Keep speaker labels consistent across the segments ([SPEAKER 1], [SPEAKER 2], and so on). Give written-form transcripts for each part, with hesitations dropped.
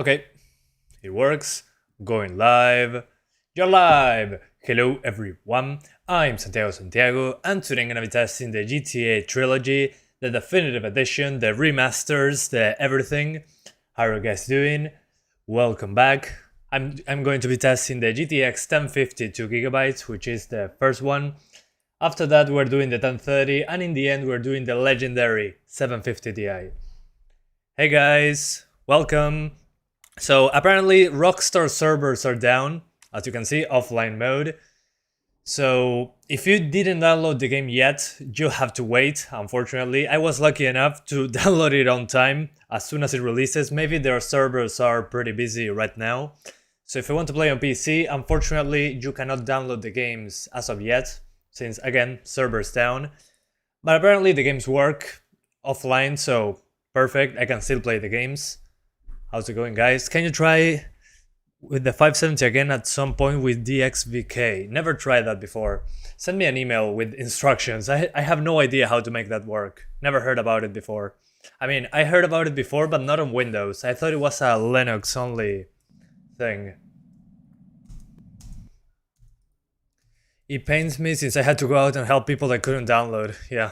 [SPEAKER 1] Okay, it works. Going live. You're live! Hello everyone, I'm Santiago, and today I'm gonna be testing the GTA Trilogy, the definitive edition, the remasters, the everything. How are you guys doing? Welcome back. I'm going to be testing the GTX 1050 2GB, which is the first one. After that we're doing the 1030, and in the end we're doing the legendary 750 Ti. Hey guys, welcome! So apparently Rockstar servers are down, as you can see, offline mode. So if you didn't download the game yet, you have to wait, unfortunately. I was lucky enough to download it on time, as soon as it releases. Maybe their servers are pretty busy right now. So if you want to play on PC, unfortunately you cannot download the games as of yet, since again, servers down. But apparently the games work offline, so perfect, I can still play the games. How's it going, guys? Can you try with the 570 again at some point with DXVK? Never tried that before. Send me an email with instructions. I have no idea how to make that work. Never heard about it before. I mean, I heard about it before, but not on Windows. I thought it was a Linux only thing. It pains me since I had to go out and help people that couldn't download. Yeah.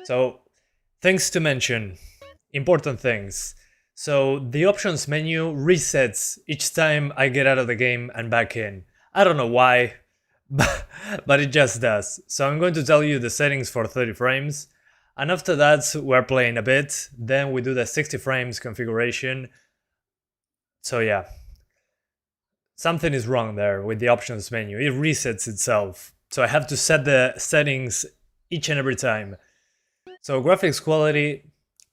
[SPEAKER 1] So, things to mention. Important things. So the options menu resets each time I get out of the game and back in. I don't know why, but it just does. So I'm going to tell you the settings for 30 frames, and after that we're playing a bit, then we do the 60 frames configuration. So yeah, something is wrong there with the options menu. It resets itself. So I have to set the settings each and every time. So graphics quality,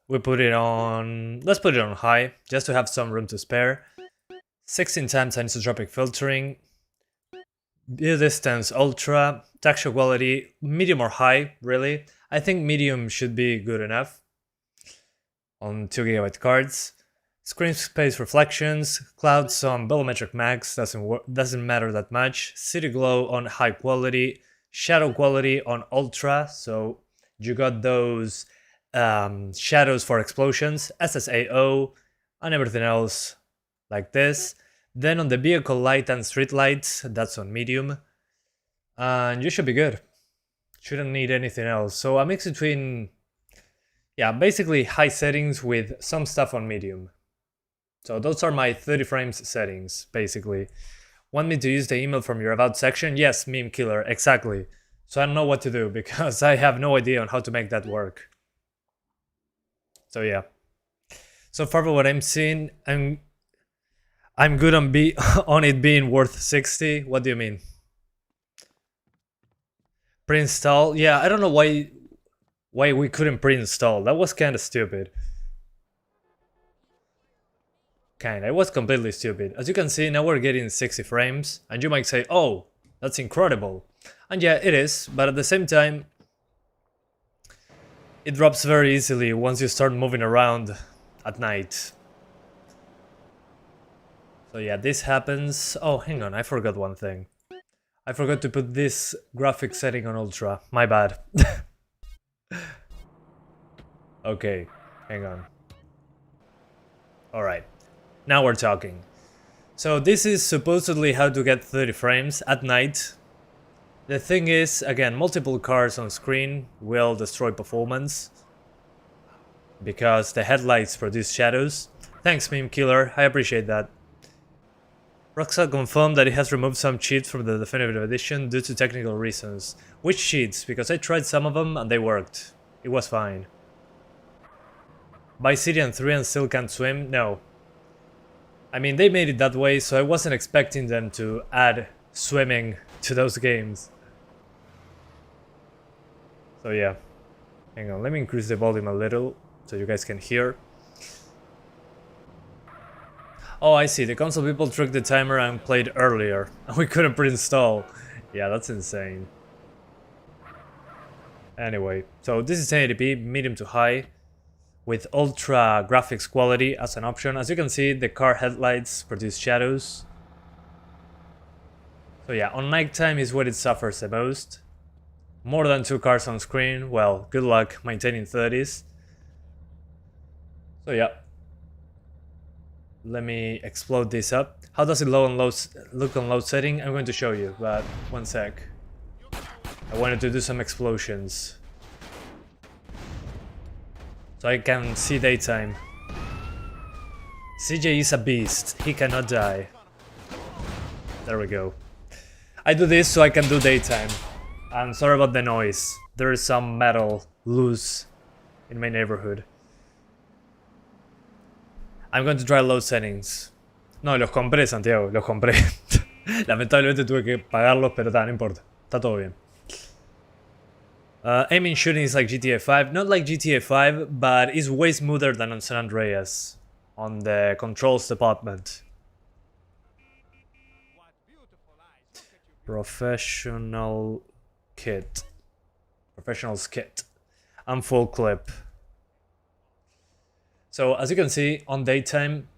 [SPEAKER 1] we put it on, let's put it on high, just to have some room to spare. 16 times anisotropic filtering. View distance ultra. Texture quality, medium or high, really. I think medium should be good enough on 2GB cards. Screen space reflections, clouds on volumetric max, doesn't matter that much. City glow on high quality. Shadow quality on ultra, so you got those shadows for explosions, SSAO, and everything else like this. Then on the vehicle light and street lights, that's on medium, and you should be good. Shouldn't need anything else. So a mix between, yeah, basically high settings with some stuff on medium. So those are my 30 frames settings, basically. Want me to use the email from your about section? Yes, meme killer, exactly. So I don't know what to do because I have no idea on how to make that work. So yeah. So far, what I'm seeing, I'm good on on it being worth 60. What do you mean? Pre-install? Yeah, I don't know why we couldn't pre-install. That was kind of stupid. It was completely stupid. As you can see, now we're getting 60 frames, and you might say, "Oh, that's incredible." And yeah, it is, but at the same time, it drops very easily once you start moving around at night. So yeah, this happens. Oh, hang on, I forgot one thing. I forgot to put this graphic setting on ultra. My bad. Okay, hang on. Alright, now we're talking. So this is supposedly how to get 30 frames at night. The thing is, again, multiple cars on screen will destroy performance because the headlights produce shadows. Thanks, meme killer, I appreciate that. Rockstar confirmed that it has removed some cheats from the definitive edition due to technical reasons. Which cheats? Because I tried some of them and they worked. It was fine. Vice City and 3 and still can't swim? No. I mean, they made it that way, so I wasn't expecting them to add swimming to those games. So yeah, hang on, let me increase the volume a little so you guys can hear. Oh, I see, the console people tricked the timer and played earlier, and we couldn't pre-install. Yeah, that's insane. Anyway, so this is 1080p, medium to high, with ultra graphics quality as an option. As you can see, the car headlights produce shadows. So yeah, on nighttime is where it suffers the most. More than 2 cars on screen, well, good luck maintaining 30s. So yeah. Let me explode this up. How does it look on load setting? I'm going to show you, but one sec. I wanted to do some explosions. So I can see daytime. CJ is a beast. He cannot die. There we go. I do this so I can do daytime. I'm sorry about the noise. There is some metal loose in my neighborhood. I'm going to try load settings. No, los compré, Santiago, los compré. Lamentablemente tuve que pagarlos, pero no importa. Está todo bien. Aiming shooting is like GTA 5. Not like GTA 5, but it's way smoother than on San Andreas. On the controls department. Professional kit. Professional's kit. And full clip. So as you can see, on daytime,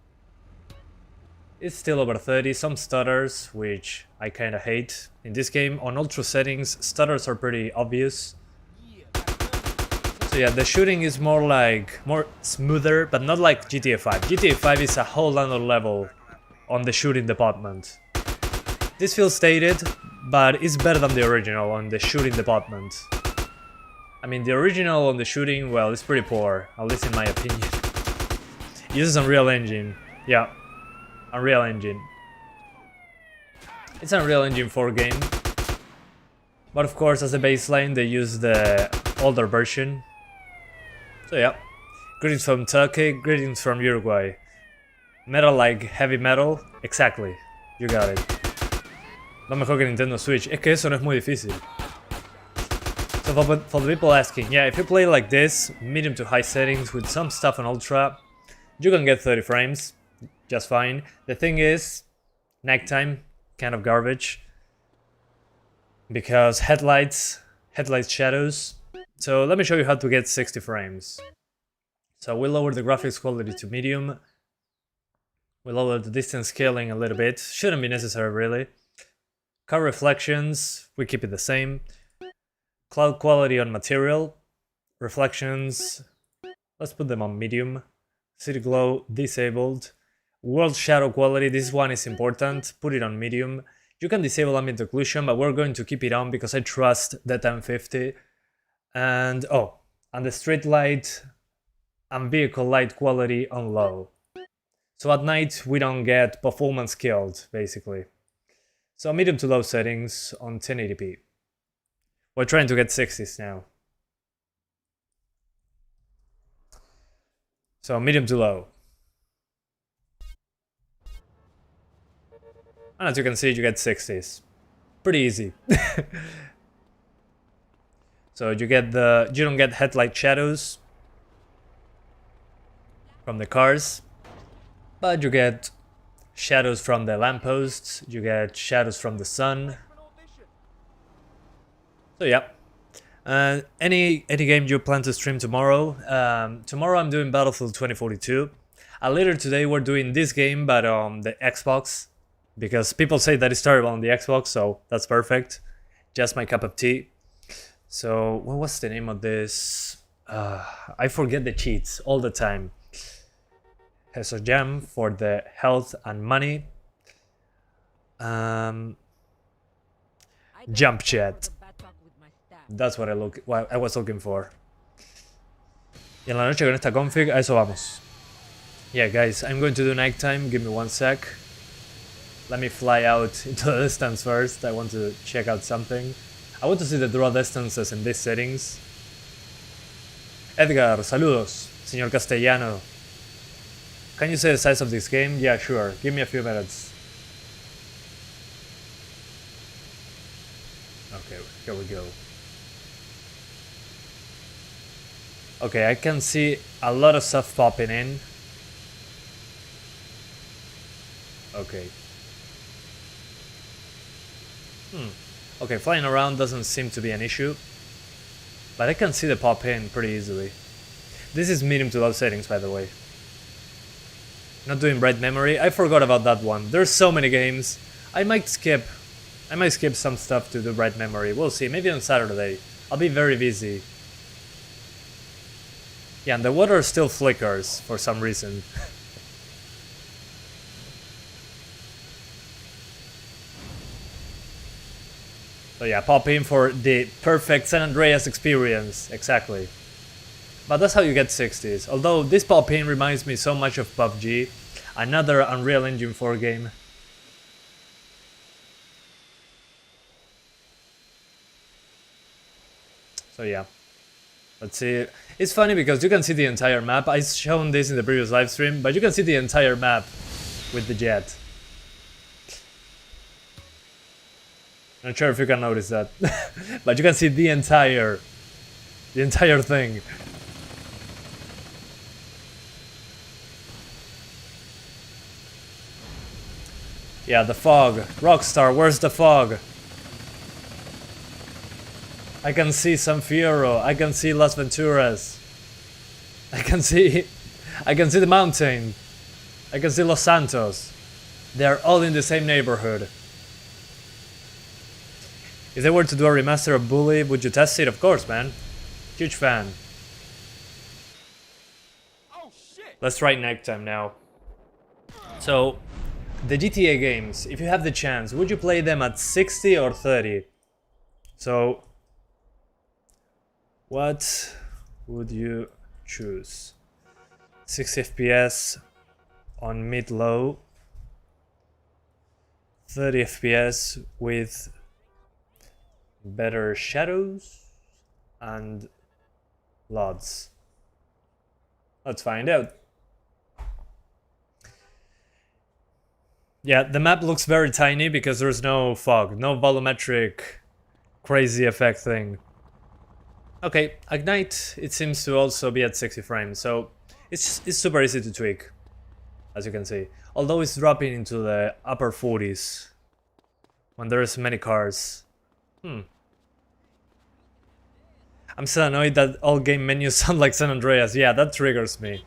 [SPEAKER 1] it's still over 30, some stutters, which I kinda hate. In this game, on ultra settings, stutters are pretty obvious. So yeah, the shooting is more smoother, but not like GTA 5. GTA 5 is a whole other level on the shooting department. This feels dated, but it's better than the original on the shooting department. I mean, the original on the shooting, well, it's pretty poor, at least in my opinion. It uses Unreal Engine. Yeah, Unreal Engine. It's an Unreal Engine 4 game. But of course, as a baseline, they use the older version. So yeah. Greetings from Turkey, greetings from Uruguay. Metal like heavy metal? Exactly. You got it. No mejor que Nintendo Switch. Es que eso no es muy difícil. So for the people asking, yeah, if you play like this, medium to high settings with some stuff on ultra, you can get 30 frames, just fine. The thing is, nighttime, kind of garbage. Because headlights shadows. So let me show you how to get 60 frames. So we'll lower the graphics quality to medium. We'll lower the distance scaling a little bit. Shouldn't be necessary really. Car reflections, we keep it the same. Cloud quality on material. Reflections, let's put them on medium. City glow disabled. World shadow quality, this one is important. Put it on medium. You can disable ambient occlusion, but we're going to keep it on because I trust the 1050. And and the street light and vehicle light quality on low. So at night we don't get performance killed, basically. So medium to low settings on 1080p. We're trying to get 60s now. So medium to low. And as you can see, you get 60s. Pretty easy. So you don't get headlight shadows from the cars, but you get shadows from the lampposts, you get shadows from the sun. So yeah. Any game you plan to stream tomorrow? Tomorrow I'm doing Battlefield 2042. Later today we're doing this game, but on the Xbox. Because people say that it's terrible on the Xbox, so that's perfect. Just my cup of tea. So, what was the name of this? I forget the cheats all the time. Heso Jam for the health and money. Jump chat. That's what I was looking for. Y en la noche con esta config, a eso vamos. Yeah, guys, I'm going to do nighttime. Give me one sec. Let me fly out into the distance first. I want to check out something. I want to see the draw distances in these settings. Edgar, saludos, señor Castellano. Can you say the size of this game? Yeah, sure. Give me a few minutes. Okay, here we go. Okay, I can see a lot of stuff popping in. Okay. Okay, flying around doesn't seem to be an issue. But I can see the pop in pretty easily. This is medium to low settings, by the way. Not doing bright memory. I forgot about that one. There's so many games. I might skip some stuff to do bright memory. We'll see. Maybe on Saturday. I'll be very busy. Yeah, and the water still flickers for some reason. So yeah, pop in for the perfect San Andreas experience, exactly. But that's how you get 60s, although this pop in reminds me so much of PUBG, another Unreal Engine 4 game. So yeah, let's see. It's funny because you can see the entire map. I've shown this in the previous live stream, but you can see the entire map with the jet. Not sure if you can notice that, but you can see the entire thing. Yeah, the fog. Rockstar, where's the fog? I can see San Fierro. I can see Las Venturas. I can see the mountain. I can see Los Santos. They are all in the same neighborhood. If they were to do a remaster of Bully, would you test it? Of course, man. Huge fan. Oh, shit. Let's try nighttime now. So, the GTA games, if you have the chance, would you play them at 60 or 30? So, what would you choose? 60 FPS on mid-low, 30 FPS with better shadows and LUTs. Let's find out. Yeah, the map looks very tiny because there's no fog, no volumetric crazy effect thing. Okay, at night it seems to also be at 60 frames, so it's super easy to tweak, as you can see. Although it's dropping into the upper 40s when there's many cars. I'm still annoyed that all game menus sound like San Andreas. Yeah, that triggers me.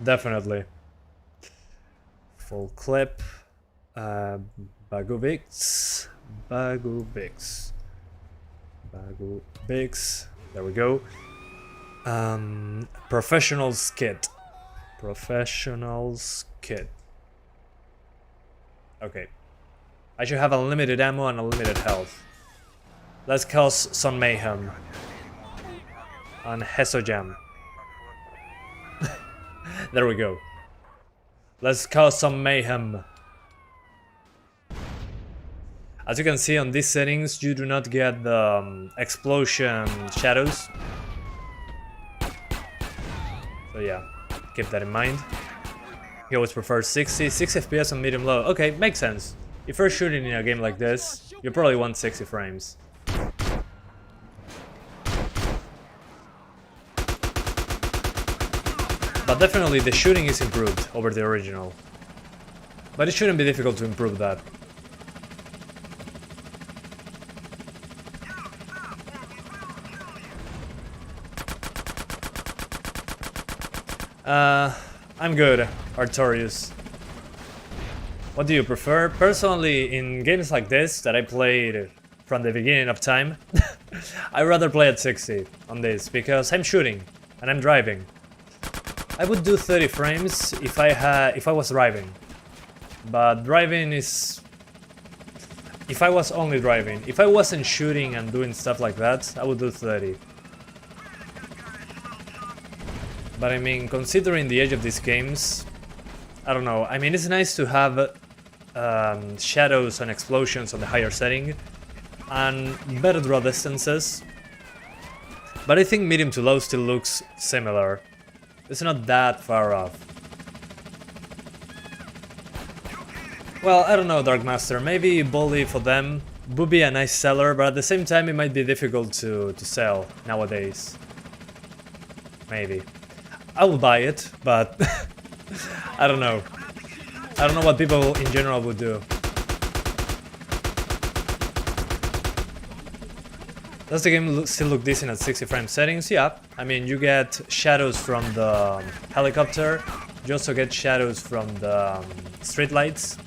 [SPEAKER 1] Definitely. Full clip. Baguvix. There we go. Professional's kit. Okay. I should have unlimited ammo and unlimited health. Let's cause some mayhem. On Hesojam. There we go. Let's cause some mayhem. As you can see on these settings, you do not get the explosion shadows. So yeah, keep that in mind. He always prefers 60 FPS on medium low. Okay, makes sense. If you're shooting in a game like this, you probably want 60 frames. But definitely the shooting is improved over the original. But it shouldn't be difficult to improve that. I'm good, Artorius. What do you prefer? Personally, in games like this that I played from the beginning of time, I'd rather play at 60 on this because I'm shooting and I'm driving. I would do 30 frames if I was driving, but driving is... If I was only driving, if I wasn't shooting and doing stuff like that, I would do 30. But I mean, considering the age of these games, I don't know. I mean, it's nice to have shadows and explosions on the higher setting and better draw distances. But I think medium to low still looks similar. It's not that far off. Well, I don't know, Dark Master. Maybe Bully for them would be a nice seller, but at the same time it might be difficult to sell nowadays. Maybe. I will buy it, but I don't know. I don't know what people in general would do. Does the game still look decent at 60 frame settings? Yeah. I mean, you get shadows from the helicopter. You also get shadows from the street lights.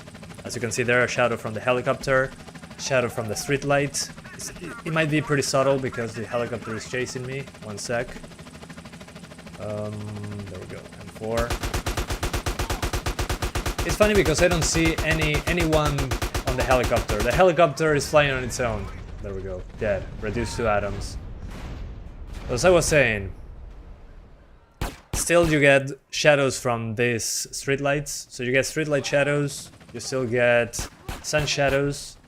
[SPEAKER 1] As you can see there, a shadow from the helicopter, shadow from the street light. It might be pretty subtle because the helicopter is chasing me. One sec. There we go. M4. It's funny because I don't see anyone on the helicopter. The helicopter is flying on its own. There we go. Dead. Reduced to atoms. As I was saying, still you get shadows from these streetlights. So you get streetlight shadows, you still get sun shadows.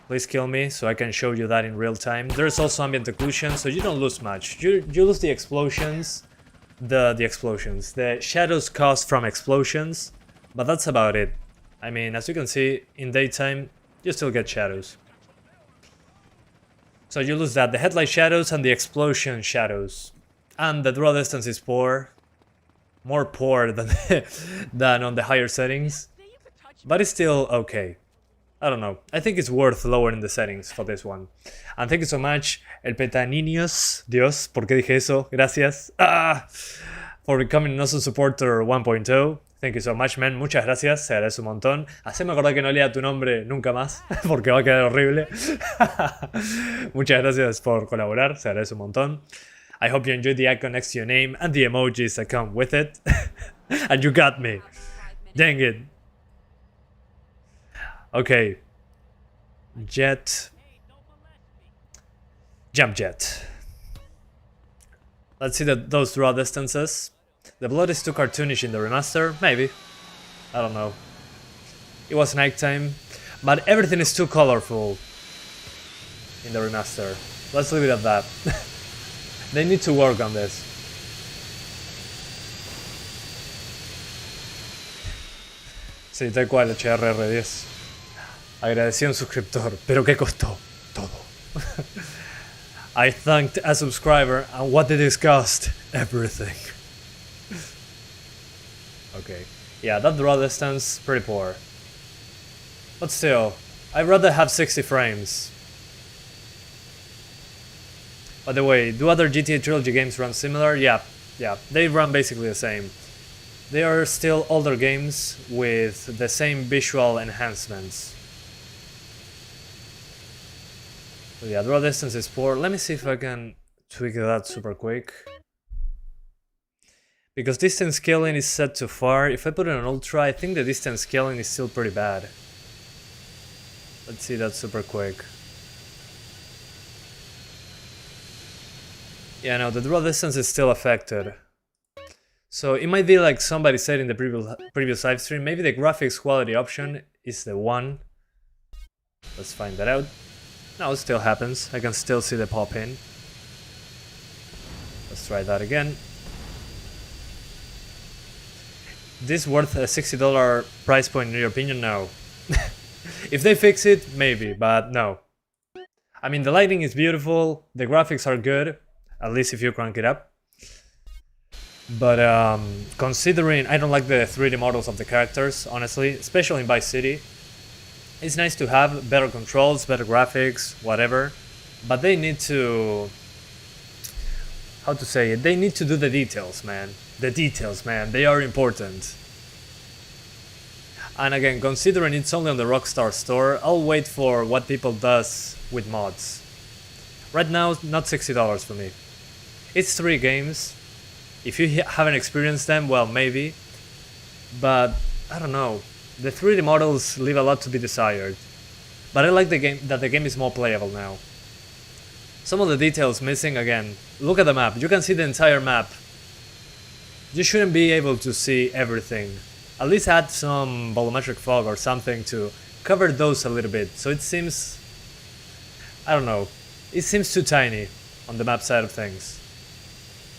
[SPEAKER 1] Please kill me so I can show you that in real time. There's also ambient occlusion, so you don't lose much. You lose the explosions, the explosions. The shadows caused from explosions, but that's about it. I mean, as you can see, in daytime, you still get shadows. So you lose that, the headlight shadows and the explosion shadows. And the draw distance is poor. More poor than, than on the higher settings. But it's still okay. I don't know. I think it's worth lowering the settings for this one. And thank you so much, El Petaniños. Dios, ¿por qué dije eso? Gracias. For becoming an awesome supporter 1.0. Thank you so much, man. Muchas gracias. Se agradece un montón. Haceme acordar que no lea tu nombre nunca más, porque va a quedar horrible. Muchas gracias por colaborar. Se agradece un montón. I hope you enjoyed the icon next to your name and the emojis that come with it. And you got me. Dang it. Okay. Jet. Jump jet. Let's see those draw distances. The blood is too cartoonish in the remaster? Maybe. I don't know. It was nighttime. But everything is too colorful in the remaster. Let's leave it at that. They need to work on this. Sí, tal cual, HRR10. Agradecí a un suscriptor, pero ¿qué costó? Todo. I thanked a subscriber, and what did it cost? Everything. Okay. Yeah, that draw distance, pretty poor. But still, I'd rather have 60 frames. By the way, do other GTA Trilogy games run similar? Yeah, they run basically the same. They are still older games with the same visual enhancements. So yeah, draw distance is poor. Let me see if I can tweak that super quick. Because distance scaling is set too far. If I put it on ultra, I think the distance scaling is still pretty bad. Let's see that super quick. Yeah, no, the draw distance is still affected. So it might be like somebody said in the previous live stream, maybe the graphics quality option is the one. Let's find that out. No, it still happens. I can still see the pop in. Let's try that again. This worth a $60 price point in your opinion? No. If they fix it, maybe, but no. I mean, the lighting is beautiful, the graphics are good, at least if you crank it up. But considering I don't like the 3D models of the characters, honestly, especially in Vice City, it's nice to have better controls, better graphics, whatever, but they need to... how to say it? They need to do the details, man. The details, man, they are important. And again, considering it's only on the Rockstar store, I'll wait for what people does with mods. Right now, not $60 for me. It's 3 games. If you haven't experienced them, well, maybe. But, I don't know. The 3D models leave a lot to be desired. But I like the game that the game is more playable now. Some of the details missing, again. Look at the map. You can see the entire map. You shouldn't be able to see everything. At least add some volumetric fog or something to cover those a little bit. So it seems... I don't know. It seems too tiny on the map side of things.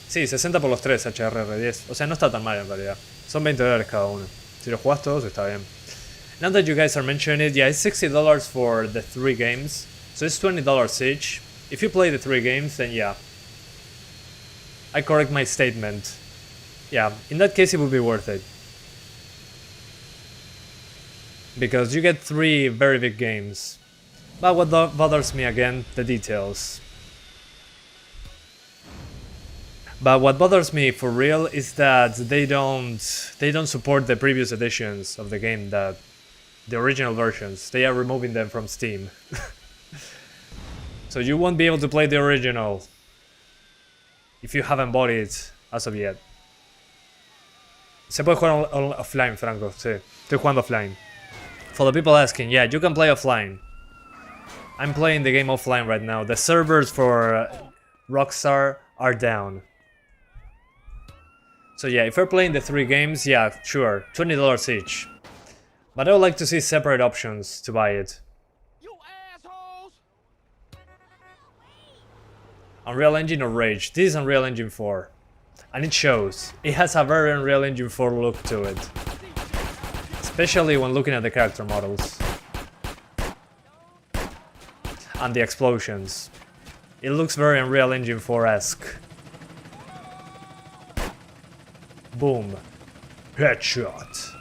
[SPEAKER 1] Sí, 60 por los 3 HRR10. O sea, no está tan mal en realidad. Son $20 cada uno. Si lo jugás todos, está bien. Now that you guys are mentioning it, yeah, it's $60 for the 3 games. So it's $20 each. If you play the 3 games, then yeah. I correct my statement. Yeah, in that case it would be worth it. Because you get 3 very big games. But what bothers me again, the details. But what bothers me for real is that they don't support the previous editions of the game, that the original versions. They are removing them from Steam. So you won't be able to play the original if you haven't bought it as of yet. Se puede jugar offline, Franco, sí. Estoy jugando offline. For the people asking, yeah, you can play offline. I'm playing the game offline right now. The servers for Rockstar are down. So yeah, if we're playing the 3 games, yeah, sure, $20 each. But I would like to see separate options to buy it.
[SPEAKER 2] You assholes!
[SPEAKER 1] Unreal Engine or Rage? This is Unreal Engine 4. And it shows. It has a very Unreal Engine 4 look to it. Especially when looking at the character models. And the explosions. It looks very Unreal Engine 4-esque. Boom. Headshot.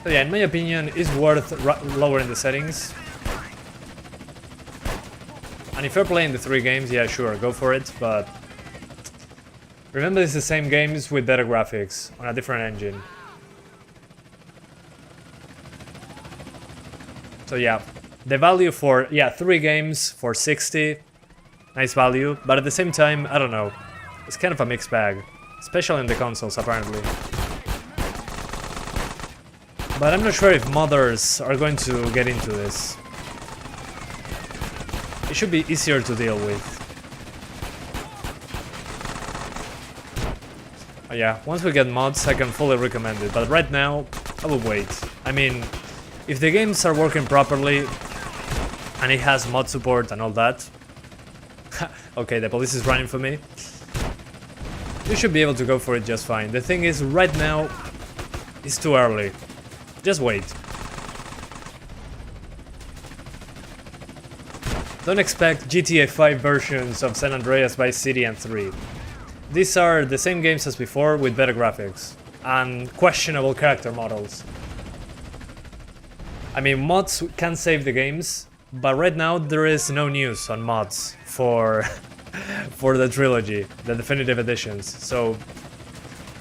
[SPEAKER 1] So yeah, in my opinion, it's worth lowering the settings. And if you're playing the 3 games, yeah, sure, go for it, but remember it's the same games with better graphics on a different engine. So yeah, the value for, yeah, 3 games for 60, nice value, but at the same time, I don't know, it's kind of a mixed bag, especially in the consoles apparently. But I'm not sure if modders are going to get into this. It should be easier to deal with. Oh yeah, once we get mods I can fully recommend it, but right now I will wait. I mean, if the games are working properly and it has mod support and all that... Okay, the police is running for me. You should be able to go for it just fine. The thing is, right now it's too early. Just wait. Don't expect GTA 5 versions of San Andreas Vice City and 3. These are the same games as before with better graphics and questionable character models. I mean, mods can save the games, but right now there is no news on mods for for the Trilogy, the definitive editions. So,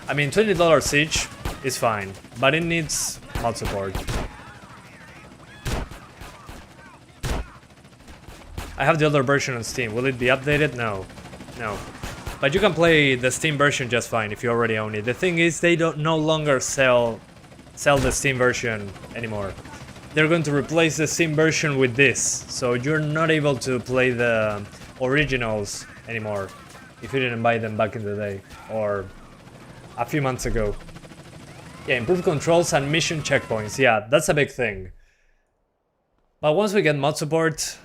[SPEAKER 1] I mean, $20 each is fine, but it needs mod support. I have the other version on Steam. Will it be updated? No. No. But you can play the Steam version just fine if you already own it. The thing is, they don't no longer sell the Steam version anymore. They're going to replace the Steam version with this, so you're not able to play the originals anymore if you didn't buy them back in the day or a few months ago. Yeah, improved controls and mission checkpoints. Yeah, that's a big thing. But once we get mod support,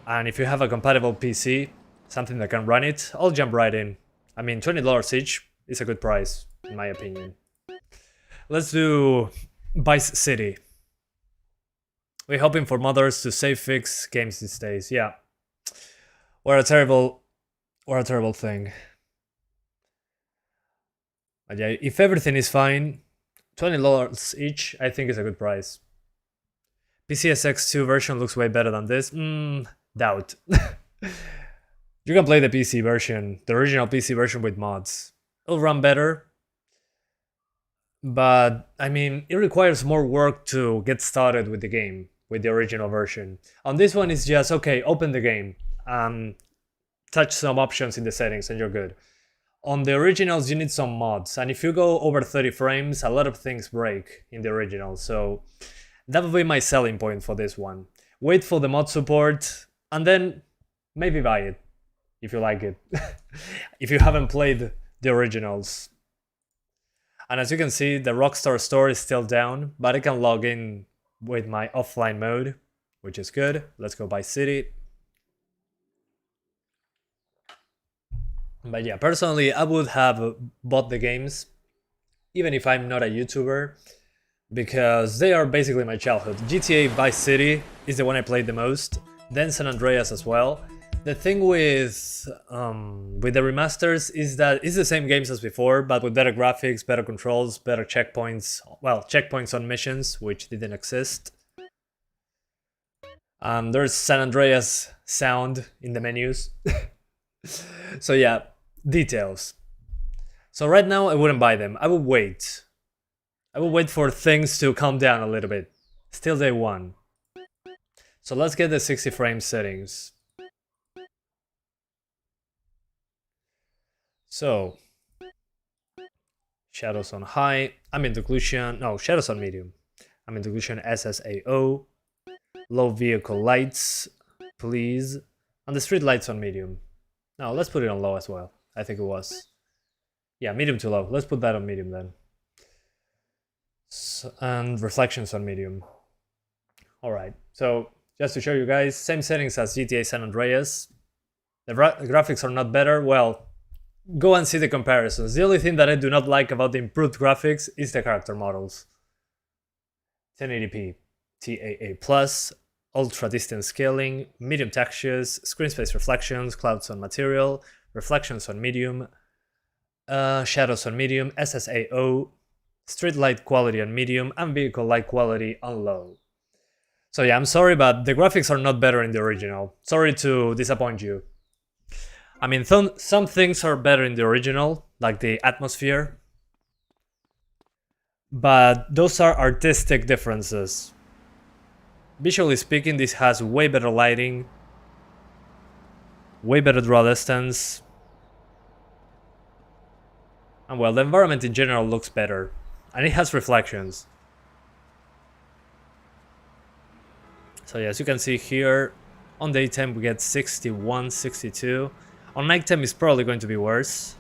[SPEAKER 1] and if you have a compatible PC, something that can run it, I'll jump right in. I mean, $20 each is a good price, in my opinion. Let's do Vice City. We're hoping for modders to save fix games these days. Yeah. What a terrible thing. But yeah, if everything is fine, $20 each, I think is a good price. PCSX2 version looks way better than this. Doubt. You can play the PC version, the original PC version with mods. It'll run better. But, I mean, it requires more work to get started with the game, with the original version. On this one, it's just, okay, open the game, touch some options in the settings and you're good. On the originals, you need some mods, and if you go over 30 frames, a lot of things break in the original, so that would be my selling point for this one. Wait for the mod support, and then maybe buy it, if you like it, if you haven't played the originals. And as you can see, the Rockstar store is still down, but I can log in with my offline mode, which is good. Let's go Vice City. But yeah, personally, I would have bought the games, even if I'm not a YouTuber, because they are basically my childhood. GTA Vice City is the one I played the most, then San Andreas as well. The thing with the remasters is that it's the same games as before, but with better graphics, better controls, better checkpoints. Well, checkpoints on missions, which didn't exist. There's San Andreas sound in the menus. So yeah, details. So right now I wouldn't buy them. I would wait. I will wait for things to calm down a little bit. Still day one. So let's get the 60 frame settings. So, shadows on high, ambient occlusion, no, shadows on medium. Ambient occlusion SSAO. Low vehicle lights, please. And the street lights on medium. No, let's put it on low as well. I think it was. Yeah, medium to low. Let's put that on medium then. And reflections on medium. Alright, so just to show you guys, same settings as GTA San Andreas. The graphics are not better. Well, go and see the comparisons. The only thing that I do not like about the improved graphics is the character models. 1080p, TAA+, ultra distance scaling, medium textures, screen space reflections, clouds on material, reflections on medium, shadows on medium, SSAO, street light quality on medium, and vehicle light quality on low. So yeah, I'm sorry, but the graphics are not better in the original. Sorry to disappoint you. I mean, some things are better in the original, like the atmosphere, but those are artistic differences. Visually speaking, this has way better lighting, way better draw distance, and well, the environment in general looks better, and it has reflections. So yeah, as you can see here, on daytime we get 61, 62. On nighttime it's probably going to be worse.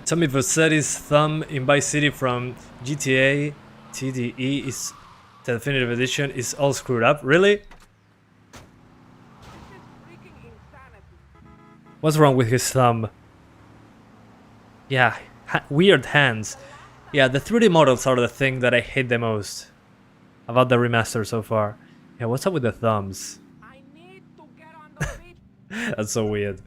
[SPEAKER 1] Tommy Versetti's thumb in Vice City from GTA TDE is the definitive edition is all screwed up. Really? What's wrong with his thumb? Yeah, weird hands. Yeah, the 3D models are the thing that I hate the most about the remaster so far. Yeah, what's up with the thumbs? That's so weird.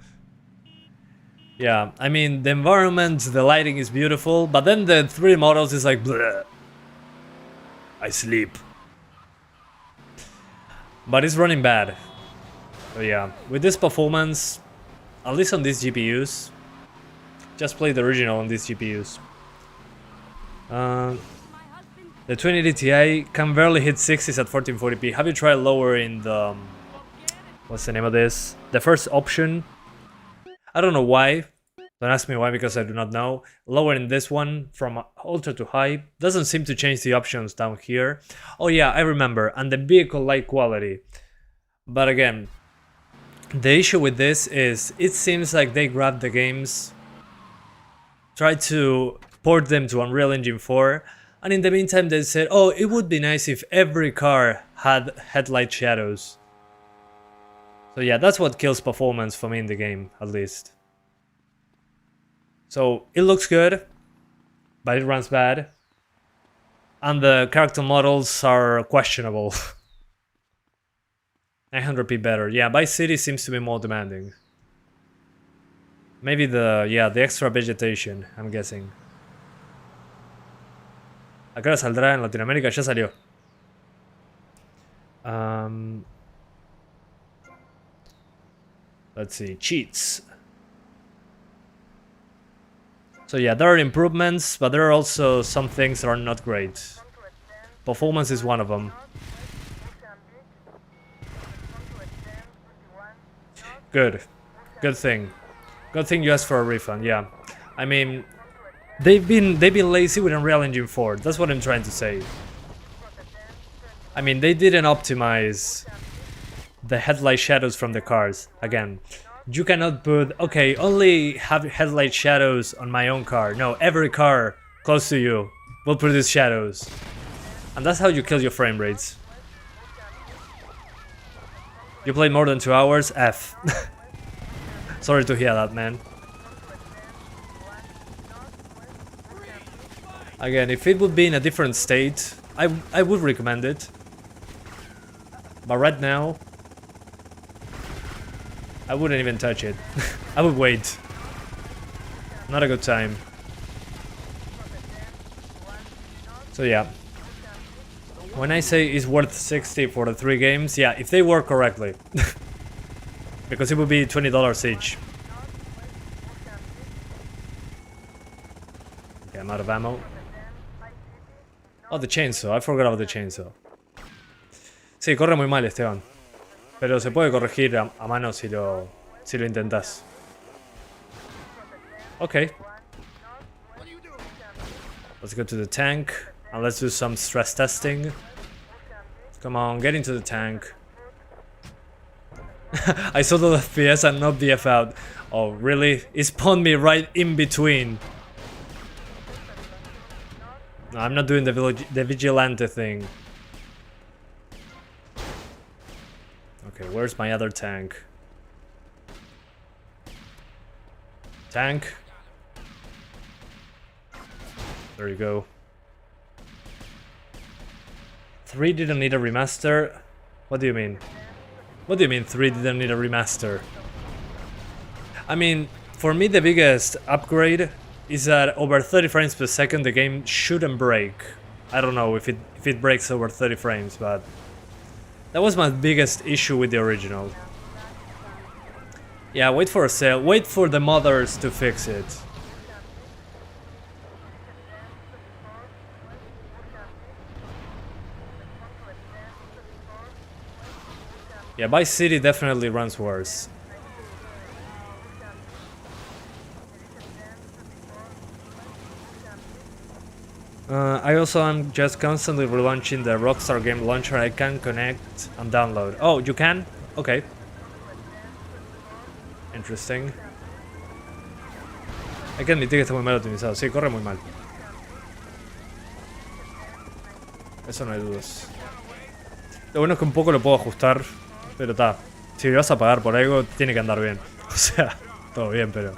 [SPEAKER 1] Yeah, I mean, the environment, the lighting is beautiful, but then the 3D models is like, bleh. I sleep. But it's running bad. So yeah, with this performance, at least on these GPUs, just play the original on these GPUs. The 2080 Ti can barely hit 60s at 1440p. Have you tried lowering the... what's the name of this? The first option. I don't know why. Don't ask me why, because I do not know. Lowering this one from ultra to high doesn't seem to change the options down here. Oh yeah, I remember. And the vehicle light quality. But again, the issue with this is it seems like they grabbed the games, tried to port them to Unreal Engine 4, and in the meantime they said, oh, it would be nice if every car had headlight shadows. So yeah, that's what kills performance for me in the game, at least. So it looks good, but it runs bad. And the character models are questionable. 900p better. Yeah, Vice City seems to be more demanding. Maybe the extra vegetation, I'm guessing. ¿A qué hora saldrá en Latinoamérica? Ya salió. Let's see, cheats. So yeah, there are improvements, but there are also some things that are not great. Performance is one of them. Good. Good thing. Good thing you asked for a refund, yeah. I mean, they've been lazy with Unreal Engine 4. That's what I'm trying to say. I mean, they didn't optimize the headlight shadows from the cars. Again, you cannot put, okay, only have headlight shadows on my own car. No, every car close to you will produce shadows. And that's how you kill your frame rates. You played more than 2 hours? F. Sorry to hear that, man. Again, if it would be in a different state, I would recommend it. But right now, I wouldn't even touch it. I would wait. Not a good time. So yeah. When I say it's worth 60 for the 3 games, yeah, if they work correctly. Because it would be $20 each. Okay, I'm out of ammo. Oh, the chainsaw. I forgot about the chainsaw. Sí, corre muy mal, Esteban. Pero se puede corregir a mano si lo intentas. Ok. Let's go to the tank and let's do some stress testing. Come on, get into the tank. I saw the FPS and not BF out. Oh, really? It spawned me right in between. No, I'm not doing the vigilante thing. Okay, where's my other tank? Tank. There you go. 3 didn't need a remaster? What do you mean? What do you mean 3 didn't need a remaster? I mean, for me the biggest upgrade is that over 30 frames per second the game shouldn't break. I don't know if it breaks over 30 frames, but that was my biggest issue with the original. Yeah, wait for a sale. Wait for the modders to fix it. Yeah, Vice City definitely runs worse. I also am just constantly relaunching the Rockstar game launcher. I can connect and download. Oh, you can? Okay. Interesting. Hay que admitir que está muy mal optimizado. Sí, corre muy mal. Eso no hay dudas. Lo bueno es que un poco lo puedo ajustar, pero está. Si vas a pagar por algo, tiene que andar bien. O sea, todo bien, pero...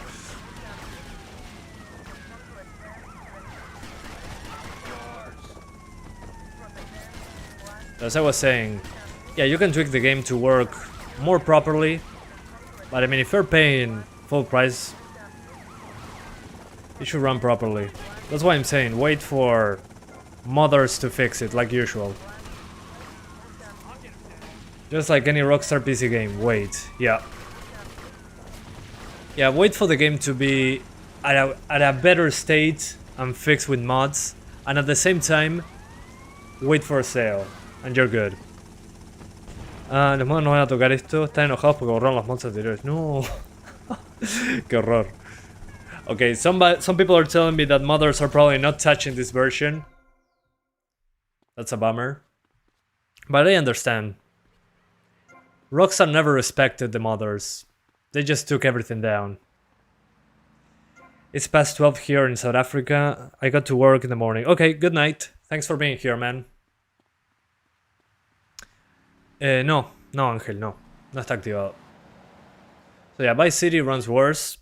[SPEAKER 1] As I was saying, yeah, you can tweak the game to work more properly, but I mean, if you're paying full price, it should run properly. That's why I'm saying, wait for modders to fix it, like usual. Just like any Rockstar PC game, wait, yeah. Yeah, wait for the game to be at a better state and fixed with mods, and at the same time, wait for a sale. And you're good. Los mods no van a tocar esto. Están enojados porque borraron los mods anteriores. No. Qué horror. Okay, some people are telling me that modders are probably not touching this version. That's a bummer. But I understand. Rockstar never respected the modders. They just took everything down. It's past 12 here in South Africa. I got to work in the morning. Okay, good night. Thanks for being here, man. No, Ángel, no. No está activado. So yeah, Vice City runs worse,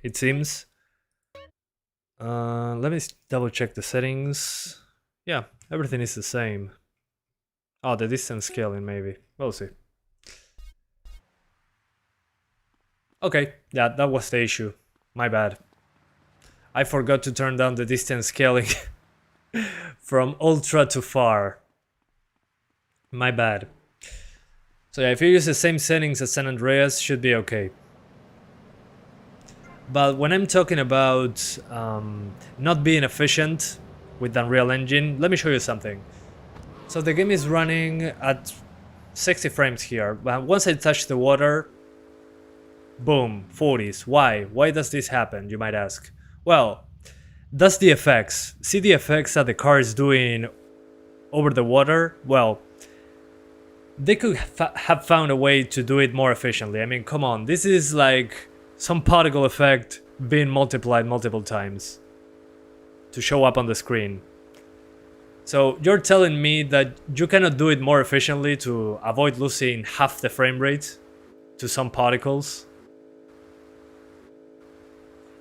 [SPEAKER 1] it seems. Let me double check the settings. Yeah, everything is the same. Oh, the distance scaling maybe. We'll see. Okay, yeah, that was the issue. My bad. I forgot to turn down the distance scaling from ultra to far. My bad. So yeah, if you use the same settings as San Andreas, should be okay. But when I'm talking about not being efficient with the Unreal Engine, let me show you something. So the game is running at 60 frames here, but once I touch the water, boom, 40s. Why? Why does this happen, you might ask? Well, that's the effects. See the effects that the car is doing over the water? Well, they could have found a way to do it more efficiently. I mean, come on, this is like some particle effect being multiplied multiple times to show up on the screen. So you're telling me that you cannot do it more efficiently to avoid losing half the frame rate to some particles?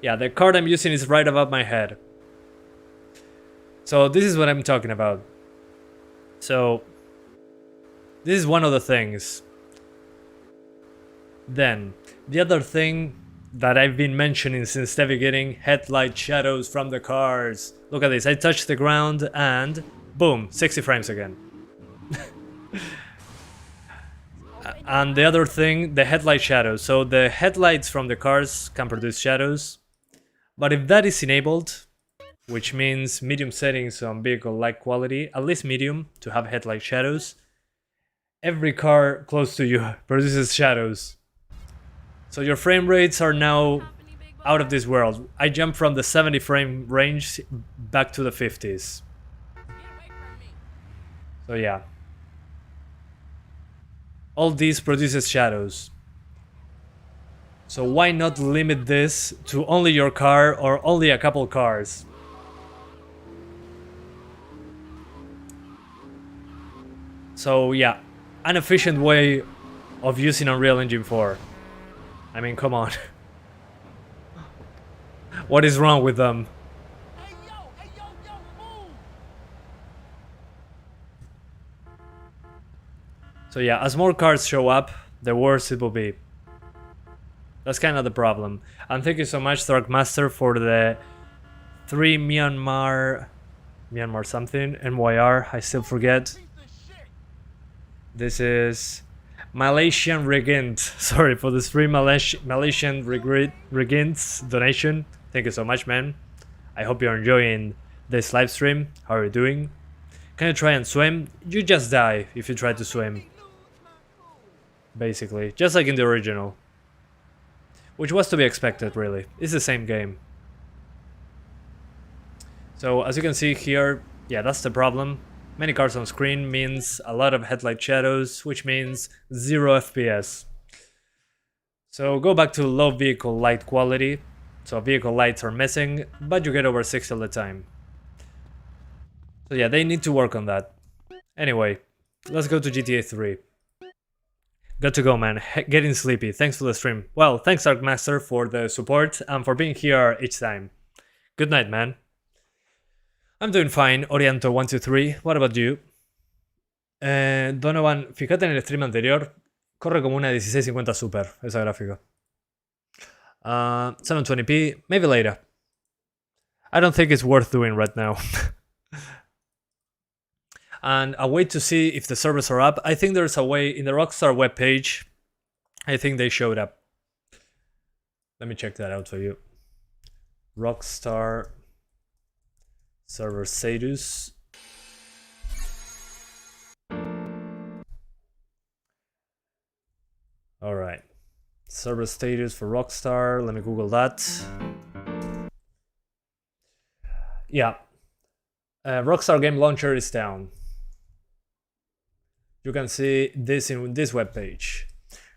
[SPEAKER 1] Yeah, the card I'm using is right above my head. So this is what I'm talking about. So this is one of the things. Then, the other thing that I've been mentioning since the beginning, headlight shadows from the cars. Look at this, I touch the ground and boom, 60 frames again. And the other thing, the headlight shadows. So the headlights from the cars can produce shadows. But if that is enabled, which means medium settings on vehicle light quality, at least medium to have headlight shadows, every car close to you produces shadows. So your frame rates are now out of this world. I jumped from the 70 frame range back to the 50s. So yeah. All these produces shadows. So why not limit this to only your car or only a couple cars? So yeah, an efficient way of using Unreal Engine 4. I mean, come on. What is wrong with them?
[SPEAKER 2] Hey yo, move!
[SPEAKER 1] So yeah, as more cars show up, the worse it will be. That's kind of the problem. And thank you so much, Dark Master, for the 3 Myanmar something, NYR, I still forget. This is Malaysian Regint. Sorry for this free Malaysian Regint donation. Thank you so much, man. I hope you're enjoying this live stream. How are you doing? Can you try and swim? You just die if you try to swim. Basically, just like in the original. Which was to be expected, really. It's the same game. So, as you can see here, yeah, that's the problem. Many cars on screen means a lot of headlight shadows, which means 0 FPS. So, go back to low vehicle light quality. So, vehicle lights are missing, but you get over 60 all the time. So yeah, they need to work on that. Anyway, let's go to GTA 3. Got to go, man. Getting sleepy. Thanks for the stream. Well, thanks, Dark Master, for the support and for being here each time. Good night, man. I'm doing fine, Oriento123. What about you? Donovan, fíjate en el stream anterior. Corre como una 1650 Super, esa gráfica. 720p, maybe later. I don't think it's worth doing right now. And a way to see if the servers are up, I think there's a way in the Rockstar webpage. I think they showed up. Let me check that out for you. Rockstar server status. Alright. Server status for Rockstar. Let me Google that. Yeah. Rockstar Game Launcher is down. You can see this in this webpage.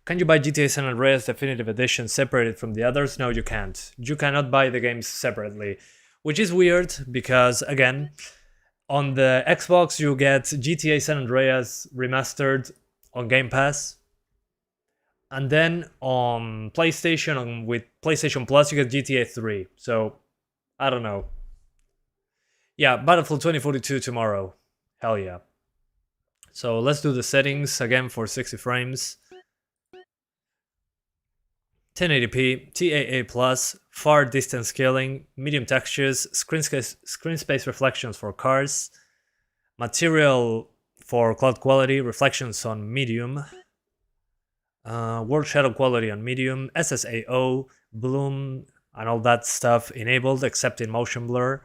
[SPEAKER 1] Can you buy GTA San Andreas Definitive Edition separated from the others? No, you can't. You cannot buy the games separately. Which is weird because, again, on the Xbox you get GTA San Andreas Remastered on Game Pass. And then on PlayStation, with PlayStation Plus, you get GTA 3. So, I don't know. Yeah, Battlefield 2042 tomorrow. Hell yeah. So let's do the settings again for 60 frames. 1080p, TAA+, far distance scaling, medium textures, screen space reflections for cars, material for cloud quality, reflections on medium, world shadow quality on medium, SSAO, bloom, and all that stuff enabled except in motion blur.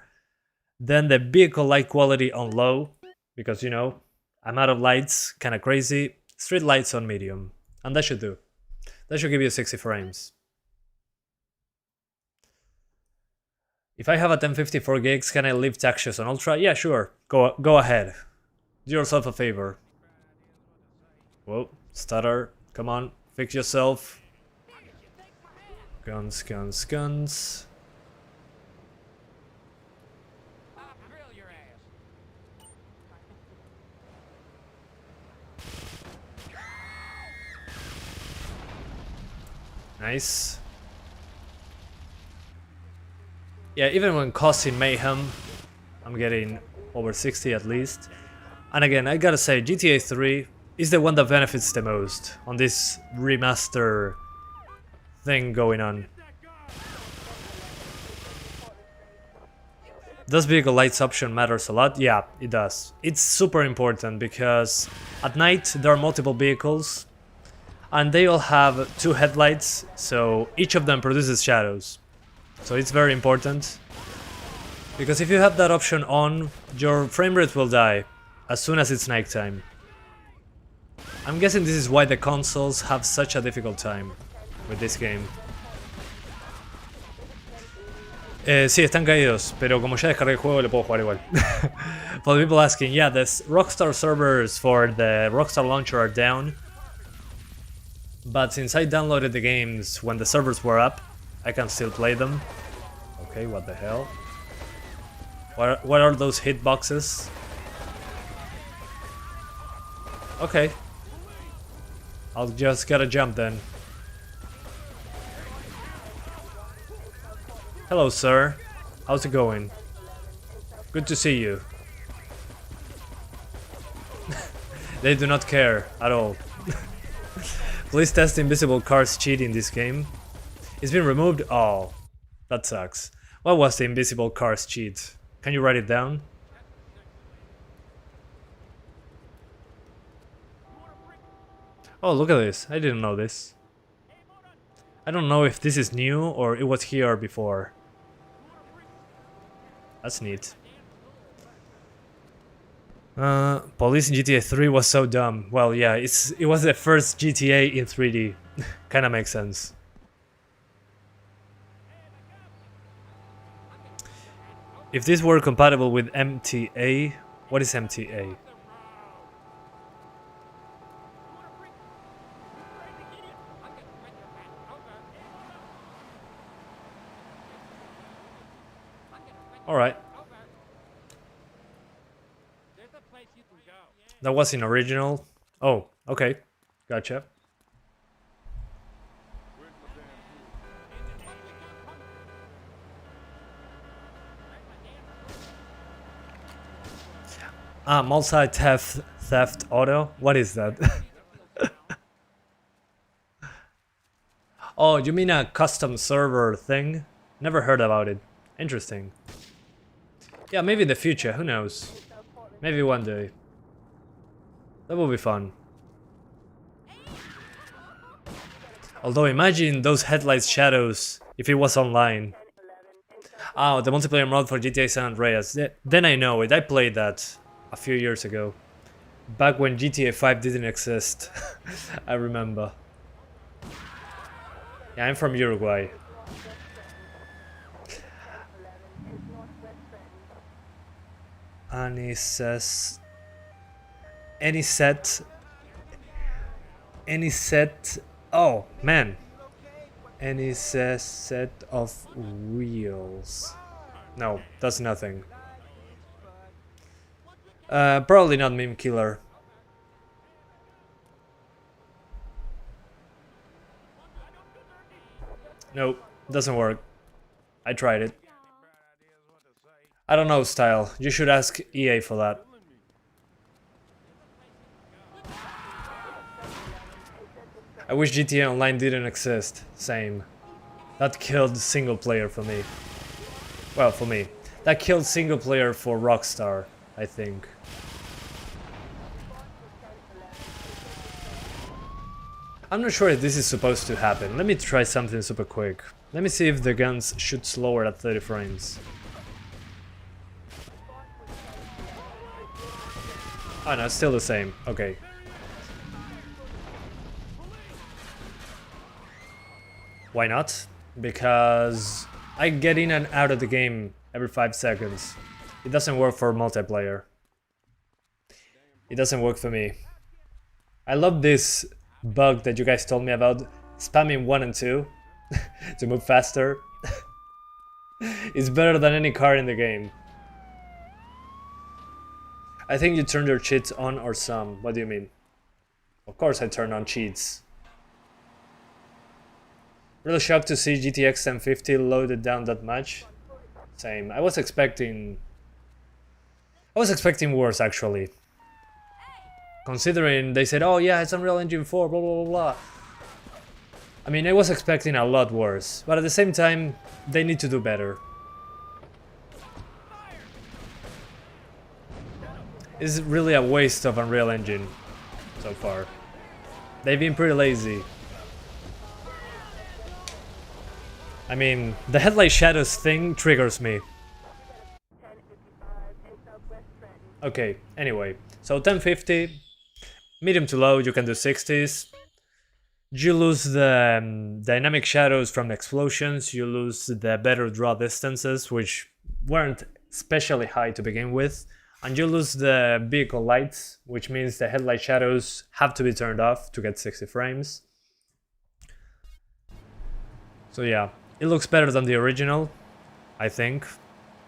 [SPEAKER 1] Then the vehicle light quality on low, because you know, I'm out of lights, kinda crazy. Street lights on medium, and that should do. That should give you 60 frames. If I have a 1054 gigs, can I leave textures on ultra? Yeah, sure. Go ahead. Do yourself a favor. Whoa, stutter. Come on, fix yourself. Guns, guns, guns. Nice. Yeah, even when causing mayhem, I'm getting over 60 at least. And again, I gotta say, GTA 3 is the one that benefits the most on this remaster thing going on. Does vehicle lights option matters a lot? Yeah, it does. It's super important because at night there are multiple vehicles and they all have 2 headlights, so each of them produces shadows. So it's very important. Because if you have that option on, your frame rate will die as soon as it's nighttime. I'm guessing this is why the consoles have such a difficult time with this game. Sí, están caídos, pero como ya descargué el juego, le puedo jugar igual. For the people asking, yeah, the Rockstar servers for the Rockstar launcher are down. But since I downloaded the games when the servers were up, I can still play them. Okay, what the hell? What are those hitboxes? Okay. I'll just gotta jump then. Hello, sir. How's it going? Good to see you. They do not care at all. Please test invisible cars cheat in this game. It's been removed? Oh, that sucks. What was the invisible cars cheat? Can you write it down? Oh, look at this. I didn't know this. I don't know if this is new or it was here before. That's neat. Police in GTA 3 was so dumb. Well, yeah, it was the first GTA in 3D. Kinda makes sense. If this were compatible with MTA, what is MTA? Alright. That was in original. Oh, okay. Gotcha. Ah, multi-theft auto? What is that? Oh, you mean a custom server thing? Never heard about it. Interesting. Yeah, maybe in the future, who knows? Maybe one day. That will be fun. Although imagine those headlights shadows if it was online. Oh, the multiplayer mode for GTA San Andreas. Then I know it. I played that a few years ago. Back when GTA 5 didn't exist. I remember. Yeah, I'm from Uruguay. Anicet. Oh man. Any set of wheels. No, that's nothing. Probably not meme killer. Nope, doesn't work. I tried it. I don't know, Style. You should ask EA for that. I wish GTA Online didn't exist. Same. That killed single player for me. Well, for me. That killed single player for Rockstar, I think. I'm not sure if this is supposed to happen. Let me try something super quick. Let me see if the guns shoot slower at 30 frames. Oh no, it's still the same. Okay. Why not? Because I get in and out of the game every 5 seconds. It doesn't work for multiplayer. It doesn't work for me. I love this bug that you guys told me about, spamming 1 and 2 to move faster. It's better than any car in the game. I think you turned your cheats on or some. What do you mean? Of course I turn on cheats. Really shocked to see GTX 1050 loaded down that much. Same. I was expecting worse actually. Considering they said, oh yeah, it's Unreal Engine 4, blah blah blah blah. I mean, I was expecting a lot worse, but at the same time, they need to do better. It's really a waste of Unreal Engine so far. They've been pretty lazy. I mean, the headlight shadows thing triggers me. Okay, anyway, so 1050, medium to low, you can do 60s. You lose the dynamic shadows from the explosions, you lose the better draw distances, which weren't especially high to begin with, and you lose the vehicle lights, which means the headlight shadows have to be turned off to get 60 frames. So yeah, it looks better than the original, I think.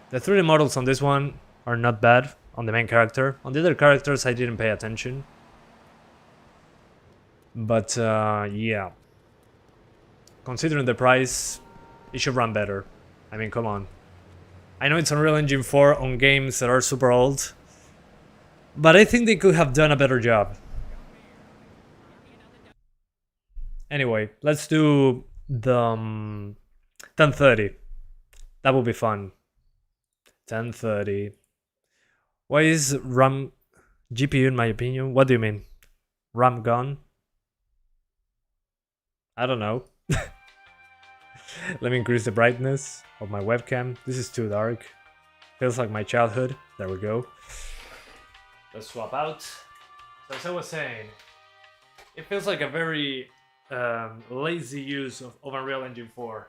[SPEAKER 1] The 3D models on this one are not bad on the main character. On the other characters I didn't pay attention. But yeah, considering the price, it should run better. I mean, come on. I know it's Unreal Engine 4 on games that are super old, but I think they could have done a better job. Anyway, let's do the 1030. That would be fun. 1030. Why is RAM GPU in my opinion? What do you mean? RAM gone? I don't know. Let me increase the brightness of my webcam. This is too dark. Feels like my childhood. There we go. Let's swap out. So as I was saying, it feels like a very lazy use of Unreal Engine 4.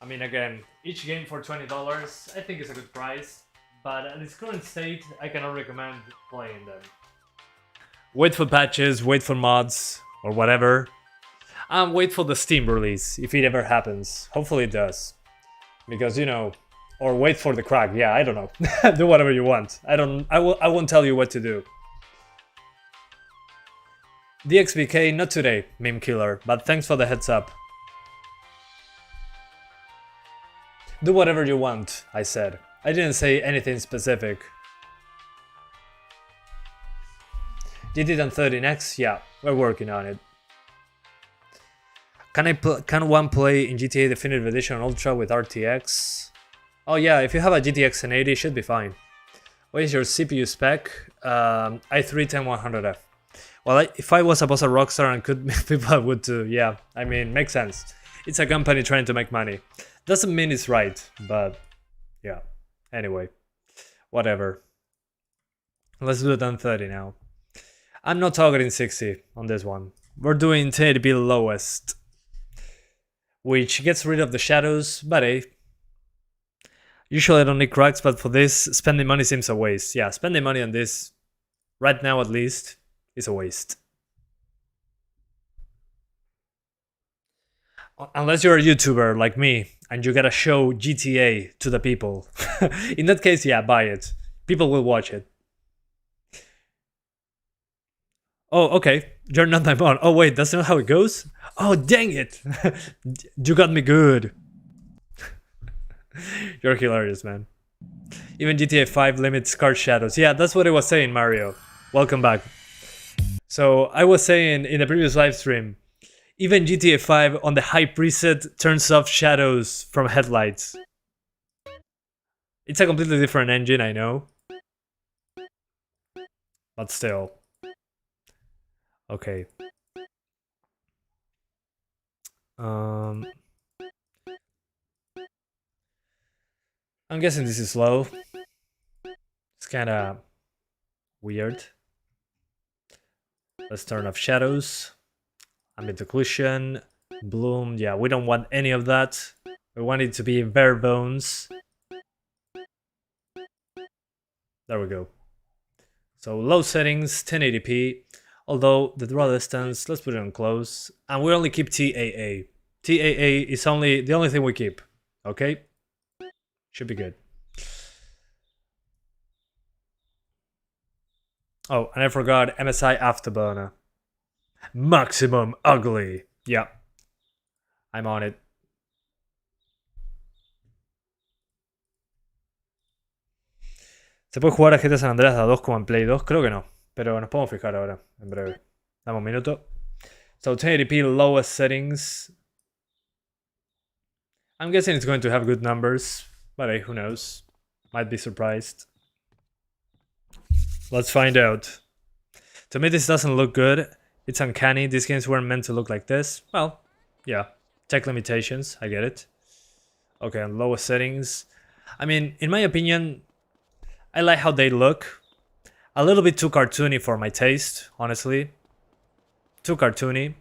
[SPEAKER 1] I mean, again, each game for $20, I think is a good price, but at its current state, I cannot recommend playing them. Wait for patches, wait for mods, or whatever, and wait for the Steam release, if it ever happens. Hopefully it does. Because, you know, or wait for the crack, yeah, I don't know. Do whatever you want. I won't tell you what to do. DXBK, not today, meme killer, but thanks for the heads up. Do whatever you want, I said. I didn't say anything specific. GT1030 next? Yeah, we're working on it. Can one play in GTA Definitive Edition Ultra with RTX? Oh yeah, if you have a GTX 1080, it should be fine. What is your CPU spec? i3-10100F. Well, if I was a boss at Rockstar and could make people, I would too. Yeah, I mean, makes sense. It's a company trying to make money. Doesn't mean it's right, but yeah. Anyway, whatever. Let's do it on 30 now. I'm not targeting 60 on this one. We're doing 1080p lowest, which gets rid of the shadows, but hey. Usually I don't need cracks, but for this, spending money seems a waste. Yeah, spending money on this, right now at least, is a waste. Unless you're a YouTuber like me, and you gotta show GTA to the people. In that case, yeah, buy it. People will watch it. Oh, okay. You're not my mom. Oh, wait, that's not how it goes? Oh, dang it. You got me good. You're hilarious, man. Even GTA 5 limits card shadows. Yeah, that's what I was saying, Mario. Welcome back. So, I was saying in the previous live stream, even GTA 5 on the high preset turns off shadows from headlights. It's a completely different engine, I know. But still. Okay. I'm guessing this is low. It's kinda weird. Let's turn off shadows. Ambient occlusion. Bloom. Yeah, we don't want any of that. We want it to be bare bones. There we go. So low settings, 1080p. Although the draw distance, let's put it on close. And we only keep TAA. TAA is the only thing we keep. Okay? Should be good. Oh, and I forgot MSI Afterburner. Maximum ugly. Yeah. I'm on it. ¿Se puede jugar a GTA San Andreas a 2 como en Play 2? Creo que no. Pero nos podemos fijar ahora, en breve. Dame un minuto. So 1080p lowest settings. I'm guessing it's going to have good numbers. But hey, who knows? Might be surprised. Let's find out. To me this doesn't look good. It's uncanny. These games weren't meant to look like this. Well, yeah. Tech limitations, I get it. Okay, on lowest settings. I mean, in my opinion, I like how they look. A little bit too cartoony for my taste, honestly. too cartoony.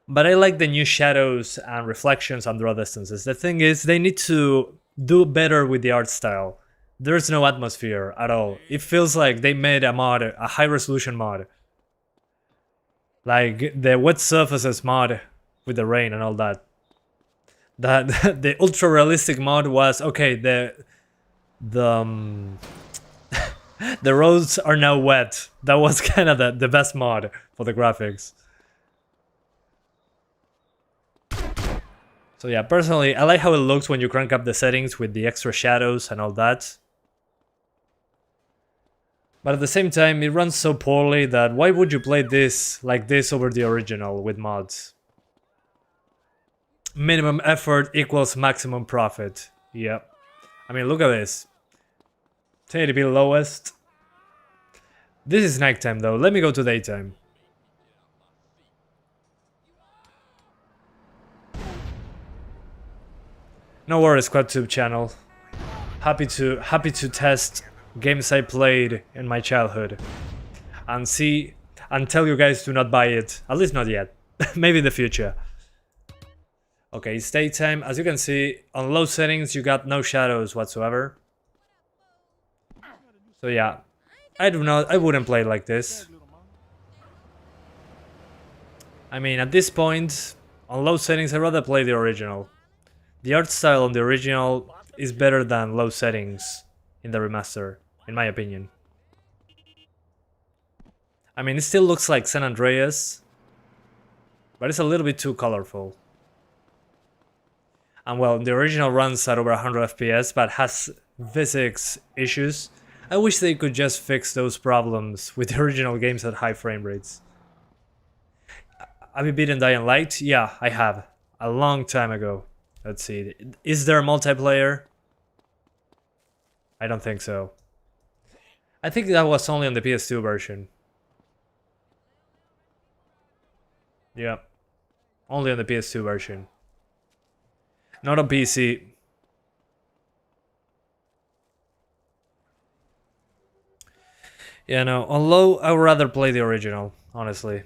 [SPEAKER 1] But I like the new shadows and reflections and draw distances. The thing is, they need to do better with the art style. There's no atmosphere at all. It feels like they made a mod, a high resolution mod. Like the wet surfaces mod with the rain and all that. That the ultra realistic mod was okay. The the roads are now wet. That was kind of the best mod for the graphics. So yeah, personally, I like how it looks when you crank up the settings with the extra shadows and all that. But at the same time, it runs so poorly that why would you play this like this over the original with mods? Minimum effort equals maximum profit. Yep. I mean, look at this. 1080p lowest. This is nighttime though. Let me go to daytime. No worries, SquadTube channel. Happy to test games I played in my childhood and see and tell you guys to not buy it. At least not yet. Maybe in the future. Okay, it's daytime. As you can see, on low settings you got no shadows whatsoever. So yeah, I wouldn't play it like this. I mean, at this point, on low settings I'd rather play the original. The art style on the original is better than low settings in the remaster, in my opinion. I mean, it still looks like San Andreas, but it's a little bit too colorful. And well, the original runs at over 100 FPS, but has physics issues. I wish they could just fix those problems with the original games at high frame rates. Have you beaten Dying Light? Yeah, I have. A long time ago. Let's see. Is there multiplayer? I don't think so. I think that was only on the PS2 version. Yeah. Only on the PS2 version. Not on PC. Yeah, no. On low, I would rather play the original, honestly.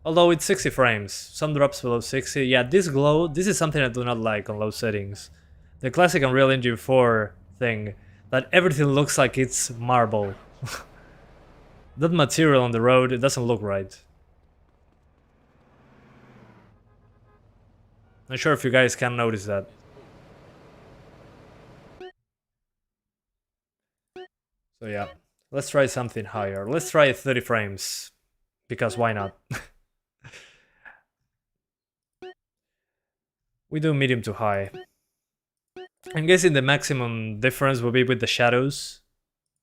[SPEAKER 1] Although it's 60 frames. Some drops below 60. Yeah, this glow, this is something I do not like on low settings. The classic Unreal Engine 4 thing, that everything looks like it's marble. That material on the road, it doesn't look right. Not sure if you guys can notice that. So yeah, let's try something higher. Let's try 30 frames. Because why not? We do medium to high. I'm guessing the maximum difference will be with the shadows.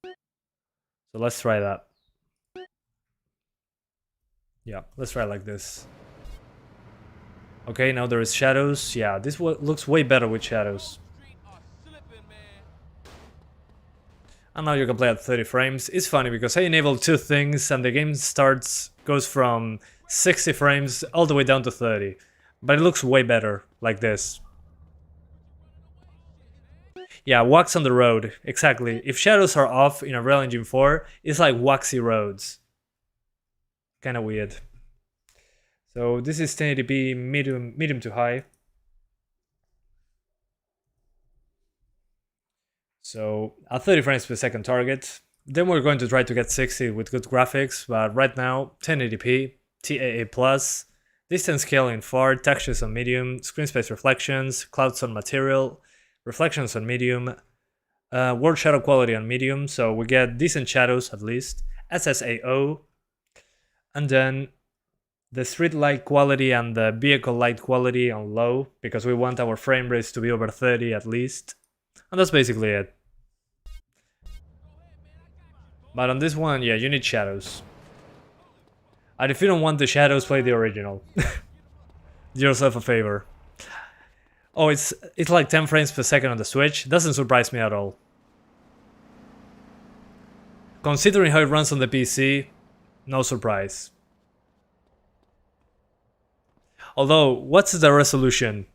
[SPEAKER 1] So let's try that. Yeah, let's try like this. Okay, now there is shadows. Yeah, this looks way better with shadows. And now you can play at 30 frames. It's funny because I enable two things and the game goes from 60 frames all the way down to 30. But it looks way better like this. Yeah, wax on the road. Exactly. If shadows are off in Unreal Engine 4, it's like waxy roads. Kinda weird. So this is 1080p medium to high. So at 30 frames per second target. Then we're going to try to get 60 with good graphics, but right now 1080p, TAA+, distance scaling far, textures on medium, screen space reflections, clouds on material, reflections on medium, world shadow quality on medium, so we get decent shadows at least, SSAO, and then the street light quality and the vehicle light quality on low, because we want our frame rates to be over 30 at least, and that's basically it. But on this one, yeah, you need shadows. And if you don't want the shadows, play the original. Do yourself a favor. Oh, it's like 10 frames per second on the Switch. Doesn't surprise me at all. Considering how it runs on the PC, no surprise. Although, what's the resolution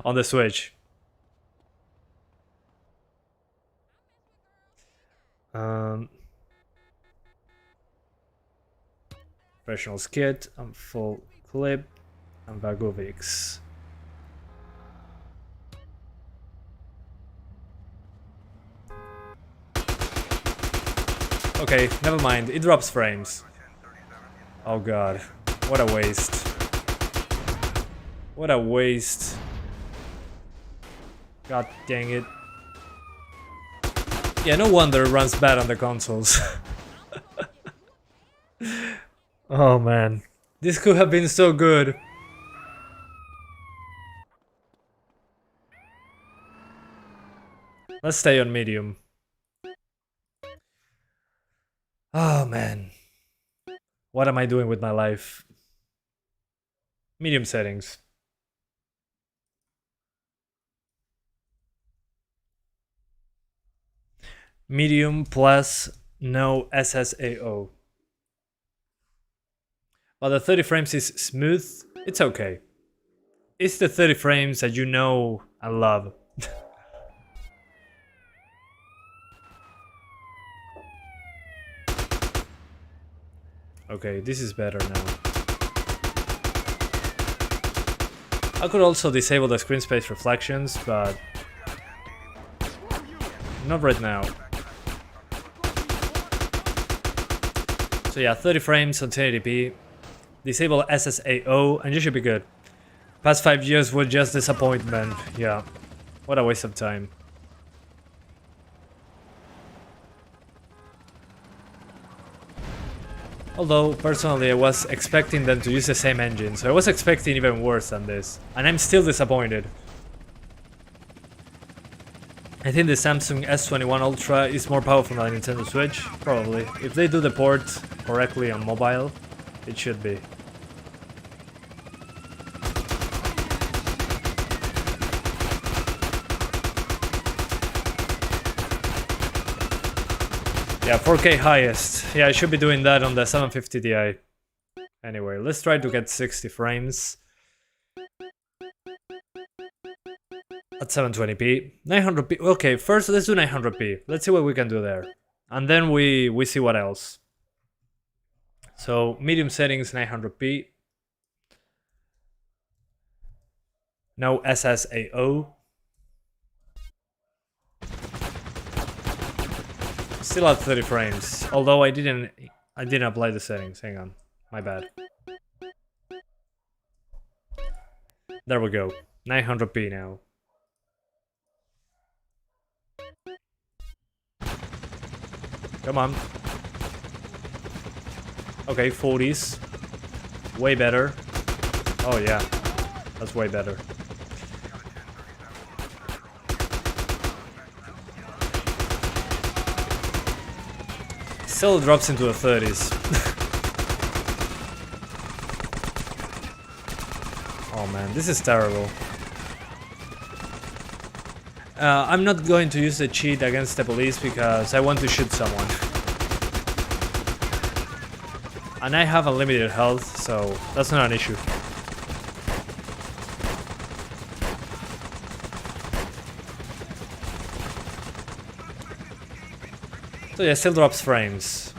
[SPEAKER 1] on the Switch? Professionals kit, and full clip, and Vagovics. Okay, never mind, it drops frames. Oh god, what a waste. What a waste. God dang it. Yeah, no wonder it runs bad on the consoles. Oh man, this could have been so good. Let's stay on medium. Oh man, what am I doing with my life? Medium settings. Medium plus no SSAO. But the 30 frames is smooth, it's okay. It's the 30 frames that you know and love. Okay, this is better now. I could also disable the screen space reflections, but not right now. So yeah, 30 frames on 1080p. Disable SSAO and you should be good. Past 5 years were just disappointment. Yeah, what a waste of time. Although, personally, I was expecting them to use the same engine, so I was expecting even worse than this. And I'm still disappointed. I think the Samsung S21 Ultra is more powerful than the Nintendo Switch, probably. If they do the port correctly on mobile, it should be. Yeah, 4K highest. Yeah, I should be doing that on the 750 Ti. Anyway, let's try to get 60 frames. At 720p. 900p. Okay, first let's do 900p. Let's see what we can do there. And then we see what else. So, medium settings 900p. No SSAO. Still at 30 frames. Although I didn't apply the settings. Hang on. My bad. There we go. 900p now. Come on. Okay, 40s. Way better. Oh yeah. That's way better. Still drops into the 30s. Oh man, this is terrible. I'm not going to use the cheat against the police because I want to shoot someone. And I have unlimited health, so that's not an issue. So yeah, still drops frames.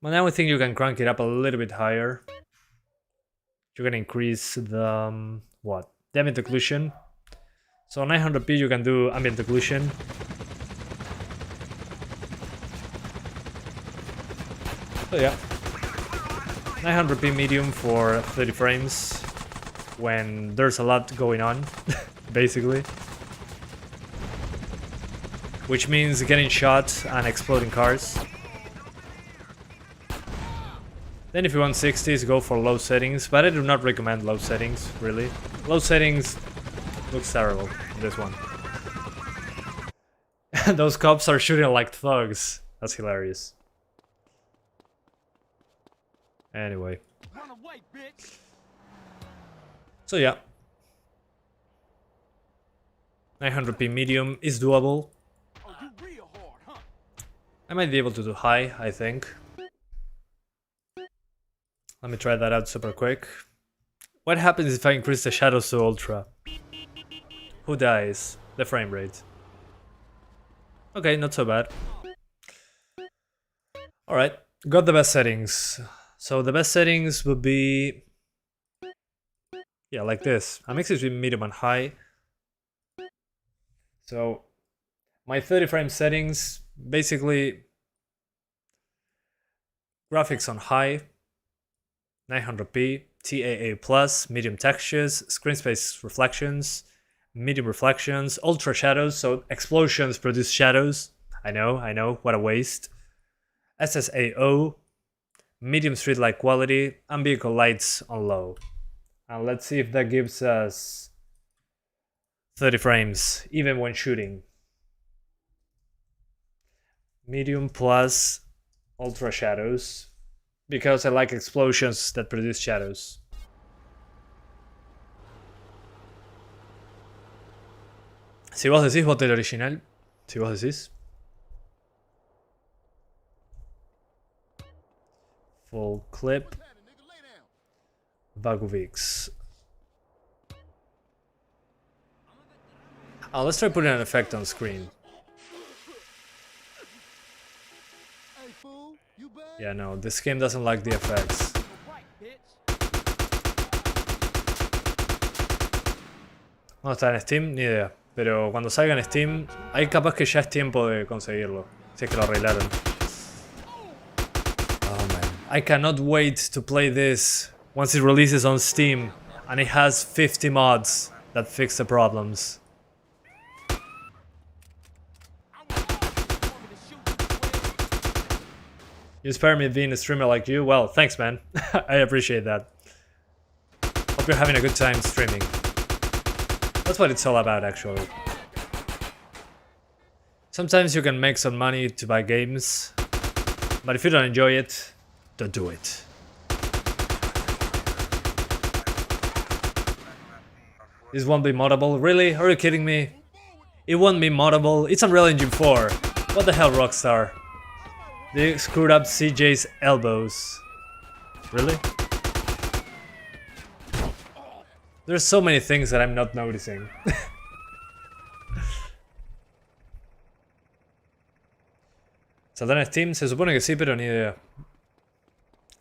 [SPEAKER 1] But now I think you can crank it up a little bit higher. You can increase the what? The ambient occlusion. So 900p you can do ambient occlusion. So yeah, 900p medium for 30 frames when there's a lot going on, basically. Which means getting shot and exploding cars. Then if you want 60s, go for low settings, but I do not recommend low settings, really. Low settings looks terrible, this one. Those cops are shooting like thugs. That's hilarious. Anyway.
[SPEAKER 2] Run away, bitch.
[SPEAKER 1] So yeah. 900p medium is doable.
[SPEAKER 2] Oh, you real hard, huh?
[SPEAKER 1] I might be able to do high, I think. Let me try that out super quick. What happens if I increase the shadows to ultra? Who dies? The frame rate. Okay, not so bad. Alright, got the best settings. So the best settings would be, yeah, like this. I mix it between medium and high. So my 30 frame settings, basically graphics on high, 900p, TAA plus, medium textures, screen space reflections, medium reflections, ultra shadows, so explosions produce shadows. I know, what a waste. SSAO, medium street light quality, and vehicle lights on low. And let's see if that gives us 30 frames, even when shooting. Medium plus ultra shadows, because I like explosions that produce shadows. Si vos decís, bote el original. Si vos decís. Full clip. Vagovics. Oh, let's try putting an effect on screen. Yeah, no, this game doesn't like the effects. ¿Cuándo está en Steam? Ni idea. Pero cuando salga en Steam, ahí capaz que ya es tiempo de conseguirlo. Si es que lo arreglaron. Oh man. I cannot wait to play this once it releases on Steam and it has 50 mods that fix the problems. You inspire me being a streamer like you? Well, thanks man. I appreciate that. Hope you're having a good time streaming. That's what it's all about, actually. Sometimes you can make some money to buy games, but if you don't enjoy it, don't do it. This won't be moddable? Really? Are you kidding me? It won't be moddable? It's Unreal Engine 4. What the hell, Rockstar? They screwed up CJ's elbows. Really? There's so many things that I'm not noticing. ¿Saldrá en Steam? Se supone que sí, pero ni idea.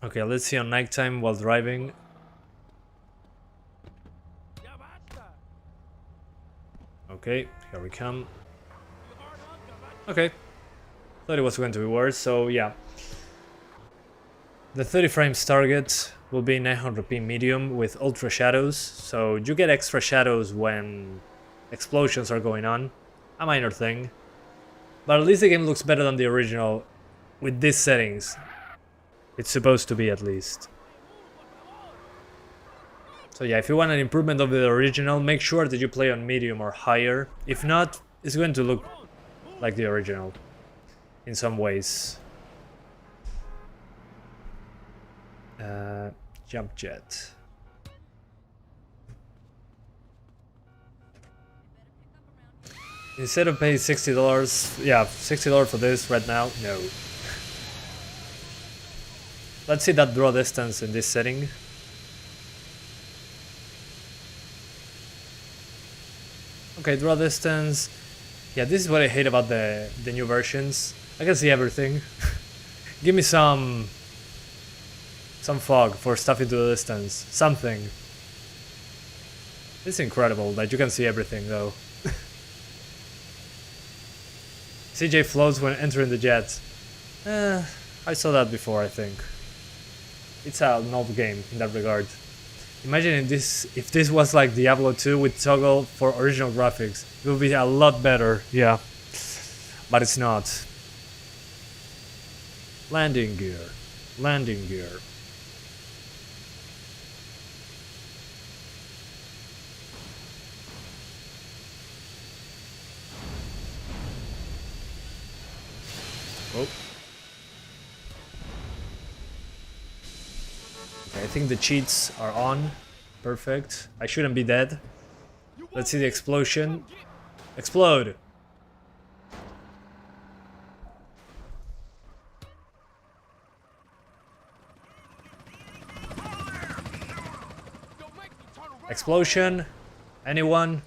[SPEAKER 1] Okay, let's see on nighttime while driving. Okay, here we come. Okay. Thought it was going to be worse, so yeah. The 30 frames target will be 900p medium with ultra shadows, so you get extra shadows when explosions are going on. A minor thing. But at least the game looks better than the original with these settings. It's supposed to be, at least. So yeah, if you want an improvement of the original, make sure that you play on medium or higher. If not, it's going to look like the original in some ways. Jump jet. Instead of paying $60, yeah, $60 for this right now, no. Let's see that draw distance in this setting. Okay, draw distance. Yeah, this is what I hate about the new versions. I can see everything. Give me some fog for stuff into the distance. Something. It's incredible that you can see everything though. CJ floats when entering the jet. I saw that before, I think. It's an old game in that regard. Imagine if this was like Diablo 2 with toggle for original graphics. It would be a lot better, yeah. But it's not. Landing gear. Landing gear. Oh. Okay, I think the cheats are on. Perfect. I shouldn't be dead. Let's see the explosion. Explode! Explosion? Anyone?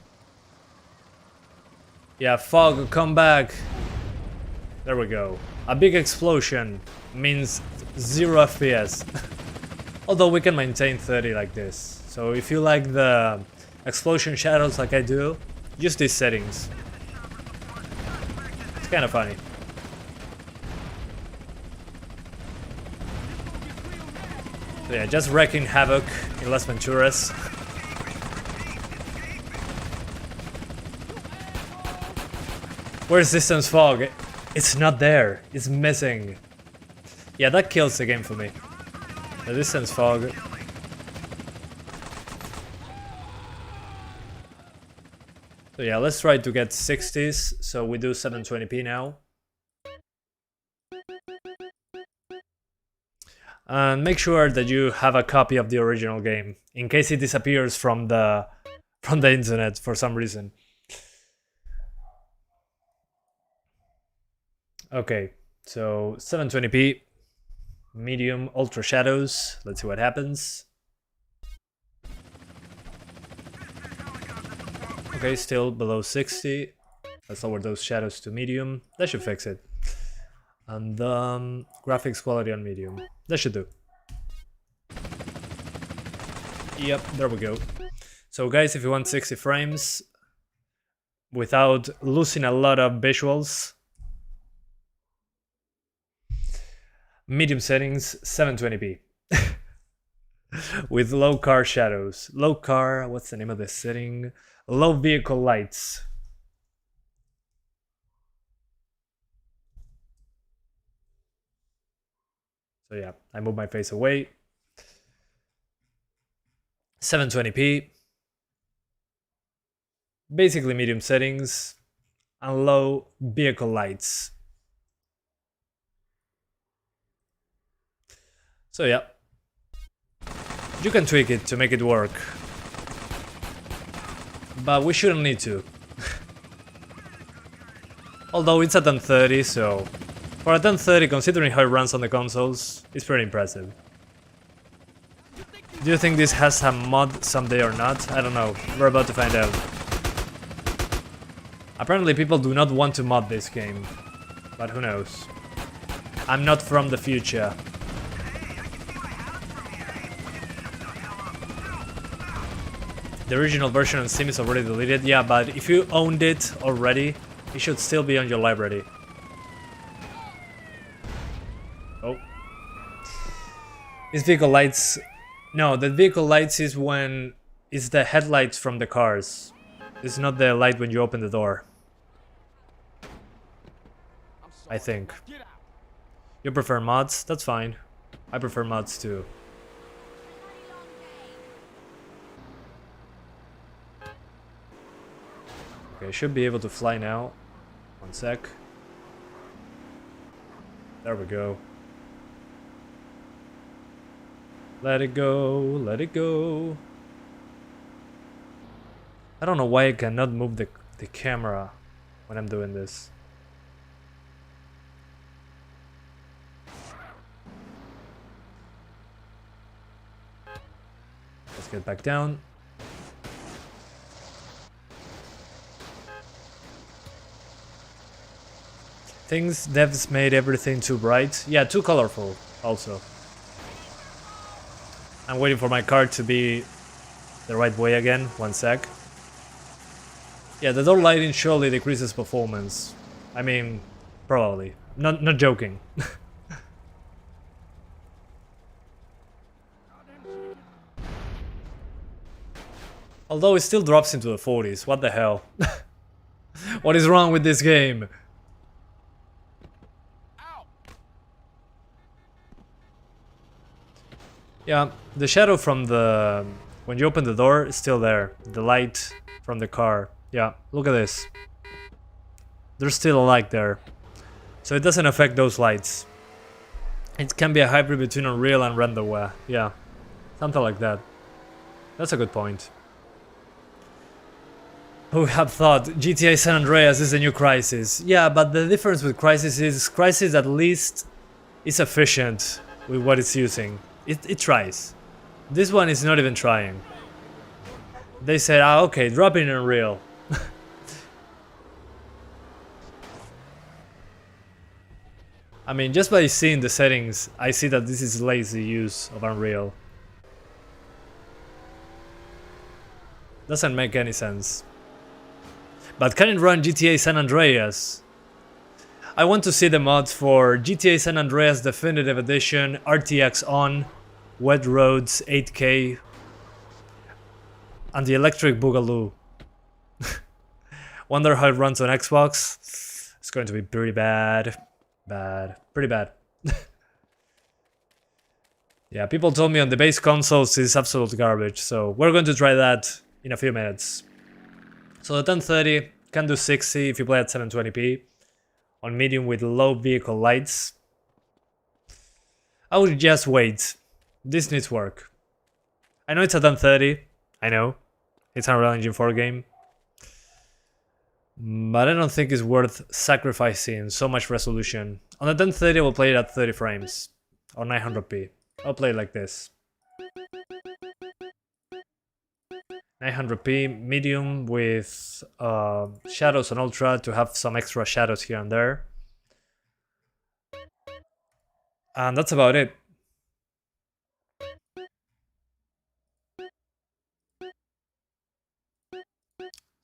[SPEAKER 1] Yeah, fog, come back. There we go. A big explosion means 0 FPS. Although we can maintain 30 like this. So if you like the explosion shadows like I do, use these settings. It's kind of funny. So yeah, just wrecking havoc in Las Venturas. Where's distance fog? It's not there. It's missing. Yeah, that kills the game for me. The distance fog. So yeah, let's try to get 60s. So we do 720p now. And make sure that you have a copy of the original game in case it disappears from the internet for some reason. Okay, so 720p, medium, ultra shadows. Let's see what happens. Okay, still below 60. Let's lower those shadows to medium. That should fix it. And graphics quality on medium. That should do. Yep, there we go. So guys, if you want 60 frames without losing a lot of visuals, medium settings, 720p. With low car shadows. Low car, what's the name of this setting? Low vehicle lights. So yeah, I move my face away. 720p. Basically medium settings and low vehicle lights. So yeah, you can tweak it to make it work, but we shouldn't need to. Although it's at 1030, so for a 1030, considering how it runs on the consoles, it's pretty impressive. Do you think this has a mod someday or not? I don't know, we're about to find out. Apparently people do not want to mod this game, but who knows. I'm not from the future. The original version on Steam is already deleted, yeah, but if you owned it already, it should still be on your library. Oh. Is vehicle lights... No, the vehicle lights is when... It's the headlights from the cars. It's not the light when you open the door. I think. You prefer mods? That's fine. I prefer mods too. Okay, should be able to fly now. One sec. There we go. Let it go, let it go. I don't know why I cannot move the camera when I'm doing this. Let's get back down. Things devs made everything too bright. Yeah, too colorful also. I'm waiting for my card to be the right way again. One sec. Yeah, the door lighting surely decreases performance. I mean, probably. Not joking. Although it still drops into the 40s. What the hell? What is wrong with this game? Yeah, the shadow from the... When you open the door, is still there. The light from the car. Yeah, look at this. There's still a light there. So it doesn't affect those lights. It can be a hybrid between Unreal and renderware. Yeah, something like that. That's a good point. Who have thought GTA San Andreas is a new Crysis? Yeah, but the difference with Crysis is Crysis at least is efficient with what it's using. It tries. This one is not even trying. They said, ah, okay, drop it in Unreal. I mean, just by seeing the settings, I see that this is lazy use of Unreal. Doesn't make any sense. But can it run GTA San Andreas? I want to see the mods for GTA San Andreas Definitive Edition, RTX on, Wet Roads 8K, and the Electric Boogaloo. Wonder how it runs on Xbox. It's going to be pretty bad. Pretty bad. Yeah, people told me on the base consoles it's absolute garbage, so we're going to try that in a few minutes. So the 1030 can do 60 if you play at 720p on medium with low vehicle lights. I would just wait. This needs work. I know it's a 1030. I know. It's an Unreal Engine 4 game. But I don't think it's worth sacrificing so much resolution. On the 1030 I will play it at 30 frames. Or 900p. I'll play it like this. 900p medium with shadows on ultra to have some extra shadows here and there. And that's about it.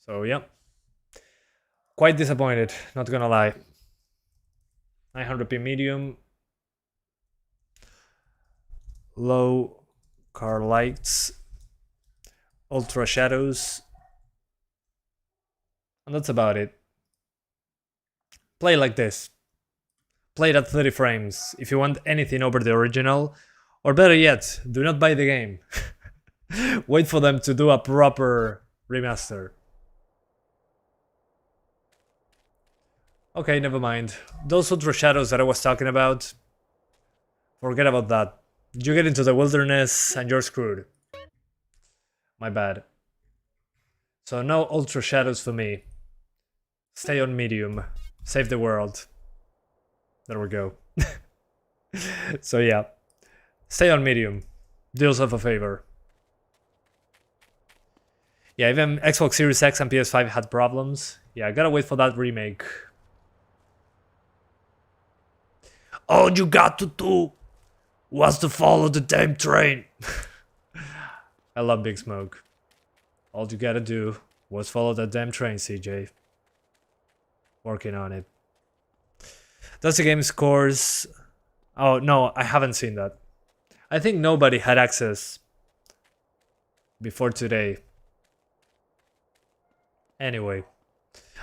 [SPEAKER 1] So yeah. Quite disappointed, not gonna lie. 900p medium. Low car lights. Ultra shadows. And that's about it. Play like this. Play it at 30 frames if you want anything over the original. Or better yet, do not buy the game. Wait for them to do a proper remaster. Okay, never mind. Those ultra shadows that I was talking about, forget about that. You get into the wilderness and you're screwed. My bad. So no ultra shadows for me. Stay on medium. Save the world. There we go. So yeah. Stay on medium. Do yourself a favor. Yeah, even Xbox Series X and PS5 had problems. Yeah, I gotta wait for that remake. All you got to do was to follow the damn train. I love Big Smoke. All you gotta do was follow that damn train, CJ. Working on it. Does the game scores? Oh, no, I haven't seen that. I think nobody had access before today. Anyway,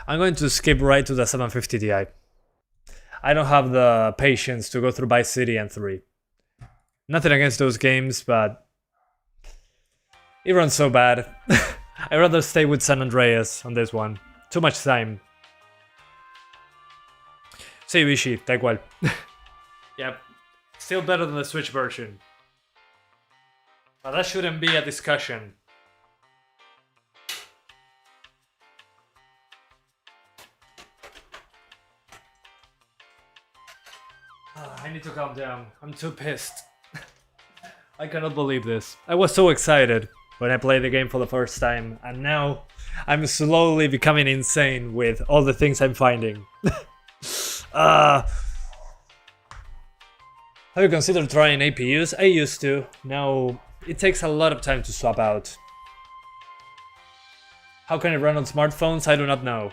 [SPEAKER 1] I'm going to skip right to the 750 Ti. I don't have the patience to go through Vice City and 3. Nothing against those games, but it runs so bad. I'd rather stay with San Andreas on this one. Too much time. Sí, Vichy, da igual. Yep, still better than the Switch version. But that shouldn't be a discussion. I need to calm down. I'm too pissed. I cannot believe this. I was so excited when I played the game for the first time, and now I'm slowly becoming insane with all the things I'm finding. Have you considered trying APUs? I used to. Now, it takes a lot of time to swap out. How can it run on smartphones? I do not know.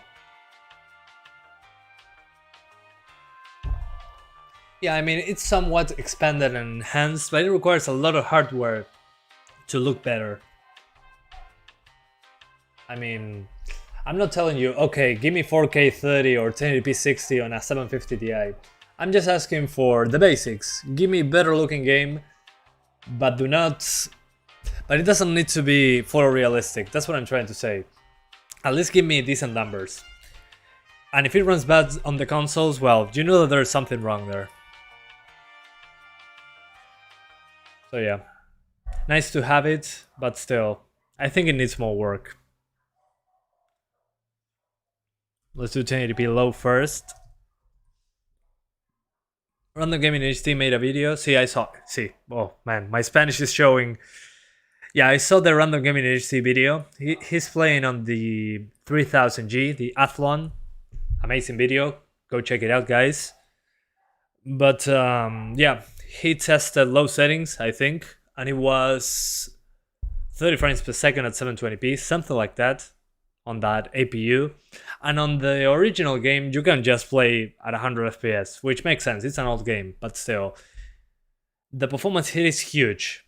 [SPEAKER 1] Yeah, I mean, it's somewhat expanded and enhanced, but it requires a lot of hardware to look better. I mean, I'm not telling you, okay, give me 4K 30 or 1080p 60 on a 750 Ti. I'm just asking for the basics. Give me a better looking game, but do not... But it doesn't need to be photorealistic, that's what I'm trying to say. At least give me decent numbers. And if it runs bad on the consoles, well, you know that there's something wrong there. So yeah, nice to have it, but still, I think it needs more work. Let's do 1080p low first. Random Gaming HD made a video. See, I saw. See, oh man, my Spanish is showing. Yeah, I saw the Random Gaming HD video. He's playing on the 3000G, the Athlon. Amazing video. Go check it out, guys. But yeah, he tested low settings, I think, and it was 30 frames per second at 720p, something like that, on that APU. And on the original game, you can just play at 100 FPS, which makes sense. It's an old game, but still, the performance hit is huge.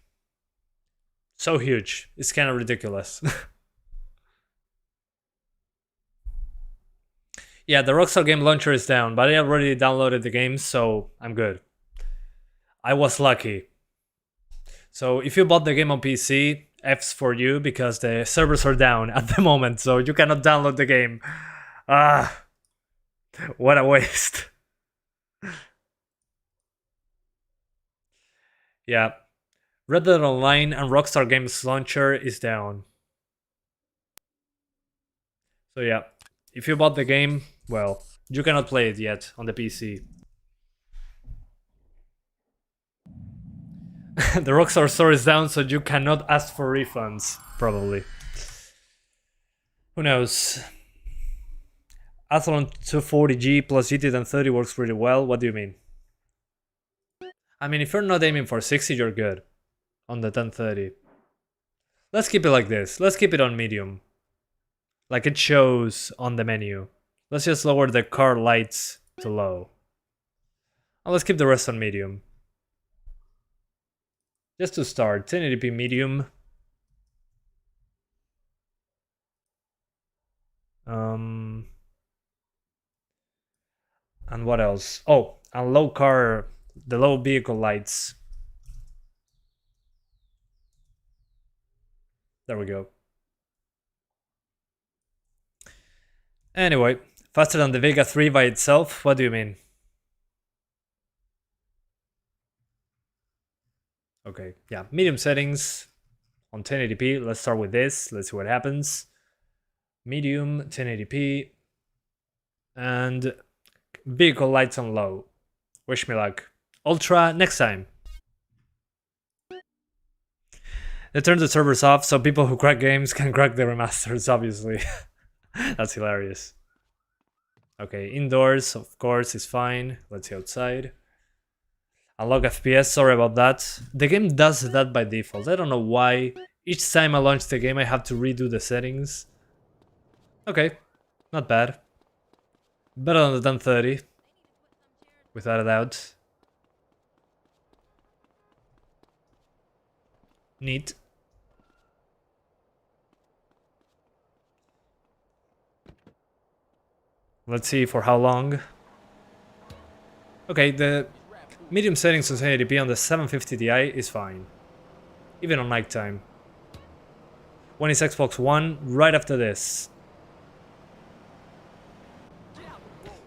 [SPEAKER 1] So huge, it's kind of ridiculous. Yeah, the Rockstar game launcher is down, but I already downloaded the game, so I'm good. I was lucky. So if you bought the game on PC, F's for you, because the servers are down at the moment, so you cannot download the game. Ah, what a waste. Yeah, Red Dead Online and Rockstar Games launcher is down. So yeah, if you bought the game, well, you cannot play it yet on the PC. The Rockstar store is down, so you cannot ask for refunds, probably. Who knows? Athlon 240G plus GT1030 works pretty well. What do you mean? I mean, if you're not aiming for 60, you're good on the 1030. Let's keep it like this. Let's keep it on medium, like it shows on the menu. Let's just lower the car lights to low. And let's keep the rest on medium. Just to start, 1080p medium. And what else? Oh, and low car, the low vehicle lights. There we go. Anyway, faster than the Vega 3 by itself? What do you mean? Okay, yeah, medium settings on 1080p. Let's start with this. Let's see what happens. Medium, 1080p, and vehicle lights on low. Wish me luck. Ultra next time. They turned the servers off so people who crack games can crack the remasters, obviously. That's hilarious. Okay, indoors, of course, is fine. Let's see outside. Unlock FPS, sorry about that. The game does that by default. I don't know why. Each time I launch the game, I have to redo the settings. Okay, not bad. Better than the 1030. Without a doubt. Neat. Let's see for how long. Okay, the medium settings on 1080p on the 750 Ti is fine. Even on nighttime. When it's Xbox One, right after this.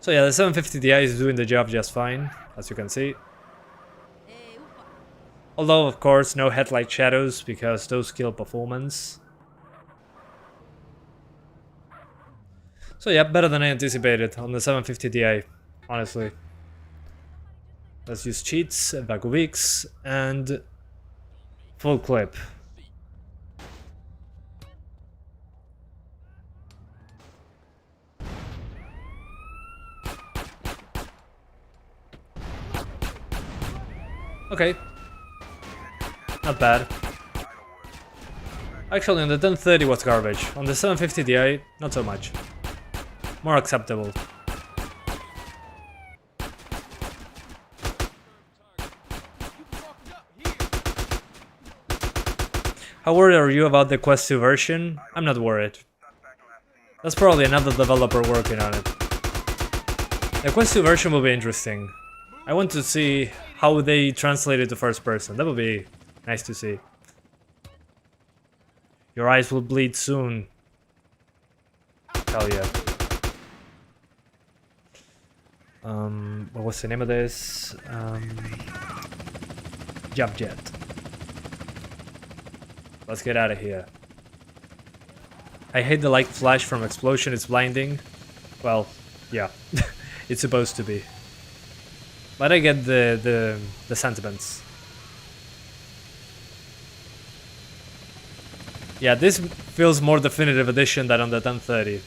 [SPEAKER 1] So yeah, the 750 Ti is doing the job just fine, as you can see. Although, of course, no headlight shadows, because those kill performance. So yeah, better than I anticipated on the 750 Ti, honestly. Let's use cheats, back of weeks, and full clip. Okay. Not bad. Actually, on the 1030 was garbage. On the 750 Ti, not so much. More acceptable. How worried are you about the Quest 2 version? I'm not worried. That's probably another developer working on it. The Quest 2 version will be interesting. I want to see how they translate it to first person. That would be nice to see. Your eyes will bleed soon. Hell yeah. What was the name of this? Jump Jet. Let's get out of here. I hate the light flash from explosion, it's blinding. Well, yeah, it's supposed to be. But I get the sentiments. Yeah, this feels more definitive edition than on the 1030.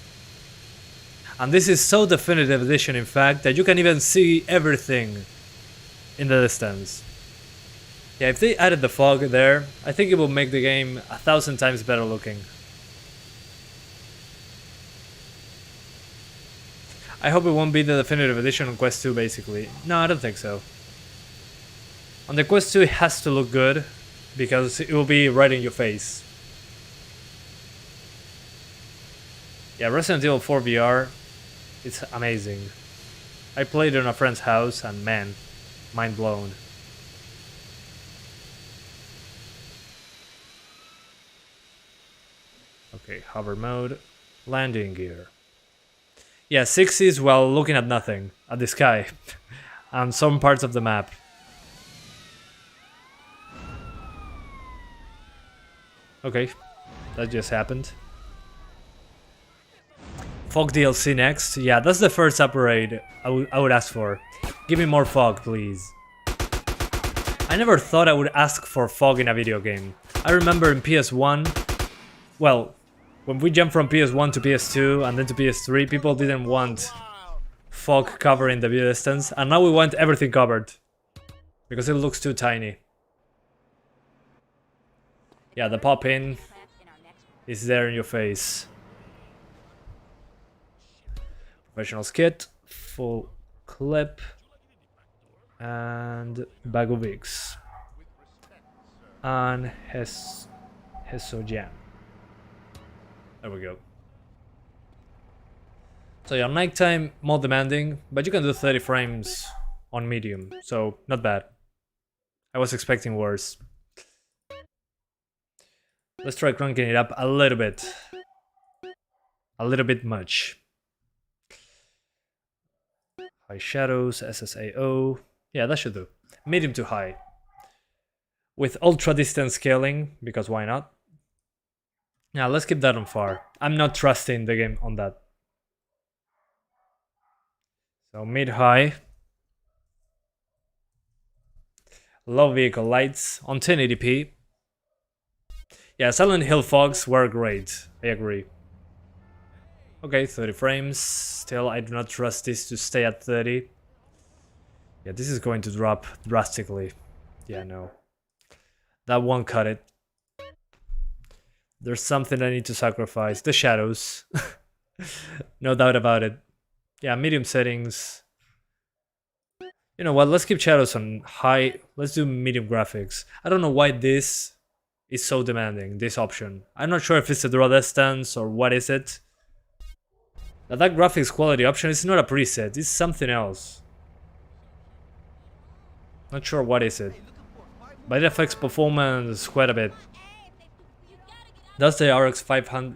[SPEAKER 1] And this is so definitive edition, in fact, that you can even see everything in the distance. Yeah, if they added the fog there, I think it will make the game 1,000 times better looking. I hope it won't be the definitive edition on Quest 2 basically. No, I don't think so. On the Quest 2 it has to look good, because it will be right in your face. Yeah, Resident Evil 4 VR, it's amazing. I played it in a friend's house and man, mind blown. Okay, hover mode, landing gear. Yeah, 60s while looking at nothing, at the sky, and some parts of the map. Okay, that just happened. Fog DLC next. Yeah, that's the first upgrade I would ask for. Give me more fog, please. I never thought I would ask for fog in a video game. I remember in PS1, well, when we jumped from PS1 to PS2 and then to PS3, people didn't want fog covering the view distance, and now we want everything covered because it looks too tiny. Yeah, the pop-in is there in your face. Professional's kit, full clip, and bag of Vicks, and Heso Jam. There we go. So yeah, nighttime more demanding, but you can do 30 frames on medium, so not bad. I was expecting worse. Let's try cranking it up a little bit. A little bit much. High shadows, SSAO. Yeah, that should do. Medium to high. With ultra distance scaling, because why not? Yeah, let's keep that on far. I'm not trusting the game on that. So mid-high. Low vehicle lights on 1080p. Yeah, Silent Hill fogs were great. I agree. Okay, 30 frames. Still, I do not trust this to stay at 30. Yeah, this is going to drop drastically. Yeah, no. That won't cut it. There's something I need to sacrifice. The shadows. No doubt about it. Yeah, medium settings. You know what, let's keep shadows on high. Let's do medium graphics. I don't know why this is so demanding, this option. I'm not sure if it's a draw distance or what is it. That graphics quality option is not a preset, it's something else. Not sure what is it. But it affects performance quite a bit. Does the RX 550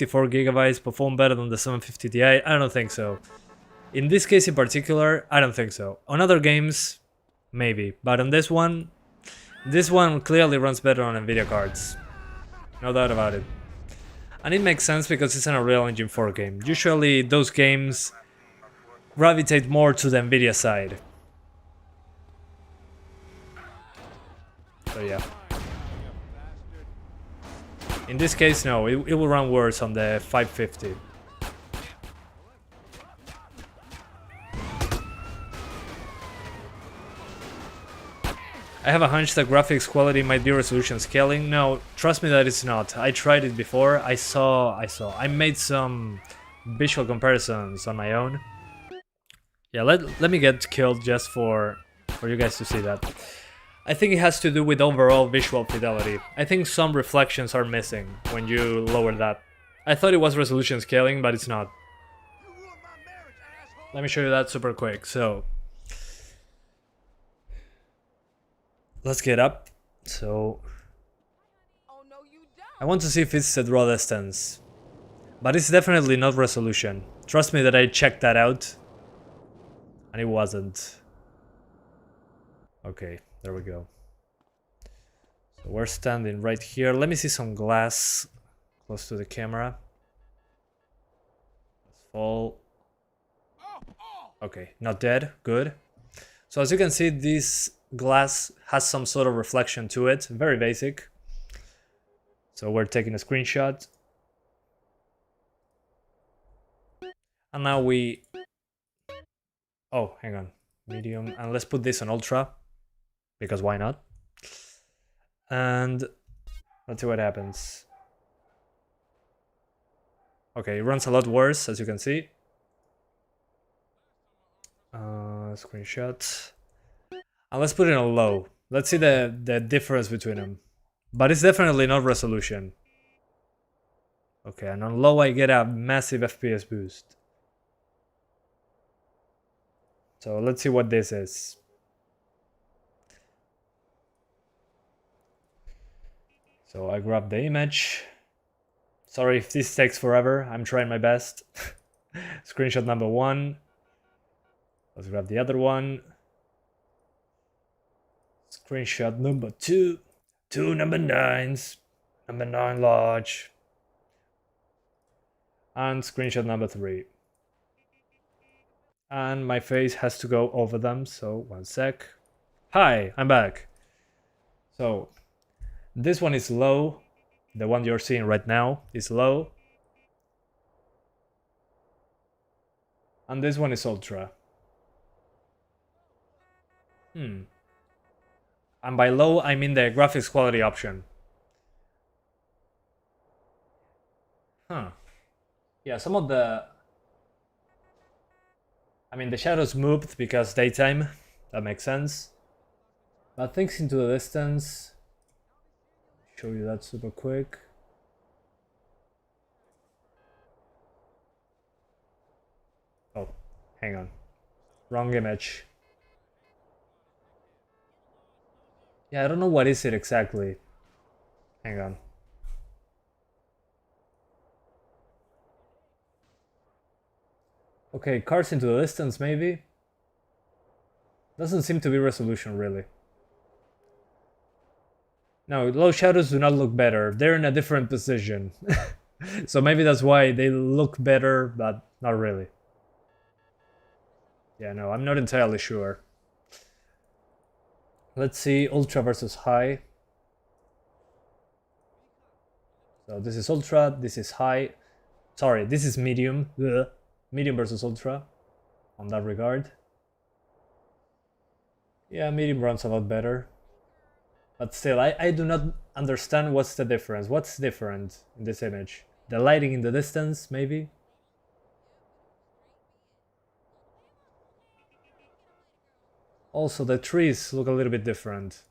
[SPEAKER 1] 4GB perform better than the 750 Ti? I don't think so. In this case in particular, I don't think so. On other games, maybe. But on this one clearly runs better on Nvidia cards. No doubt about it. And it makes sense because it's an Unreal Engine 4 game. Usually those games gravitate more to the Nvidia side. So yeah. In this case, no, it will run worse on the 550. I have a hunch that graphics quality might be resolution scaling. No, trust me that it's not. I tried it before. I made some visual comparisons on my own. Yeah, let me get killed just for you guys to see that. I think it has to do with overall visual fidelity. I think some reflections are missing when you lower that. I thought it was resolution scaling, but it's not. Let me show you that super quick. So let's get up. So I want to see if it's a draw distance, but it's definitely not resolution. Trust me that I checked that out and it wasn't. Okay, there we go. So we're standing right here. Let me see some glass close to the camera. Let's fall. Okay, not dead. Good. So as you can see, this glass has some sort of reflection to it. Very basic. So we're taking a screenshot. And now we... Oh, hang on. medium, and let's put this on ultra, because why not? And let's see what happens. Okay, it runs a lot worse, as you can see. Screenshot. And let's put it on low. Let's see the difference between them. But it's definitely not resolution. Okay, and on low I get a massive FPS boost. So let's see what this is. So I grab the image. Sorry if this takes forever, I'm trying my best. Screenshot number 1. Let's grab the other one. Screenshot number 2. 2 number 9s. Number 9 large. And screenshot number 3. And my face has to go over them, so 1 sec. Hi, I'm back. So, this one is low. The one you're seeing right now is low. And this one is ultra. And by low, I mean the graphics quality option. Yeah, some of the... I mean, the shadows moved because daytime. That makes sense. But things into the distance... Show you that super quick. Oh, hang on. Wrong image. Yeah, I don't know what is it exactly. Hang on. Okay, cars into the distance maybe? Doesn't seem to be resolution really. No, low shadows do not look better. They're in a different position. So maybe that's why they look better, but not really. Yeah, no, I'm not entirely sure. Let's see ultra versus high. So this is ultra, this is high. Sorry, this is medium. Ugh. Medium versus ultra on that regard. Yeah, medium runs a lot better. But still, I do not understand what's the difference. What's different in this image? The lighting in the distance, maybe? Also, the trees look a little bit different.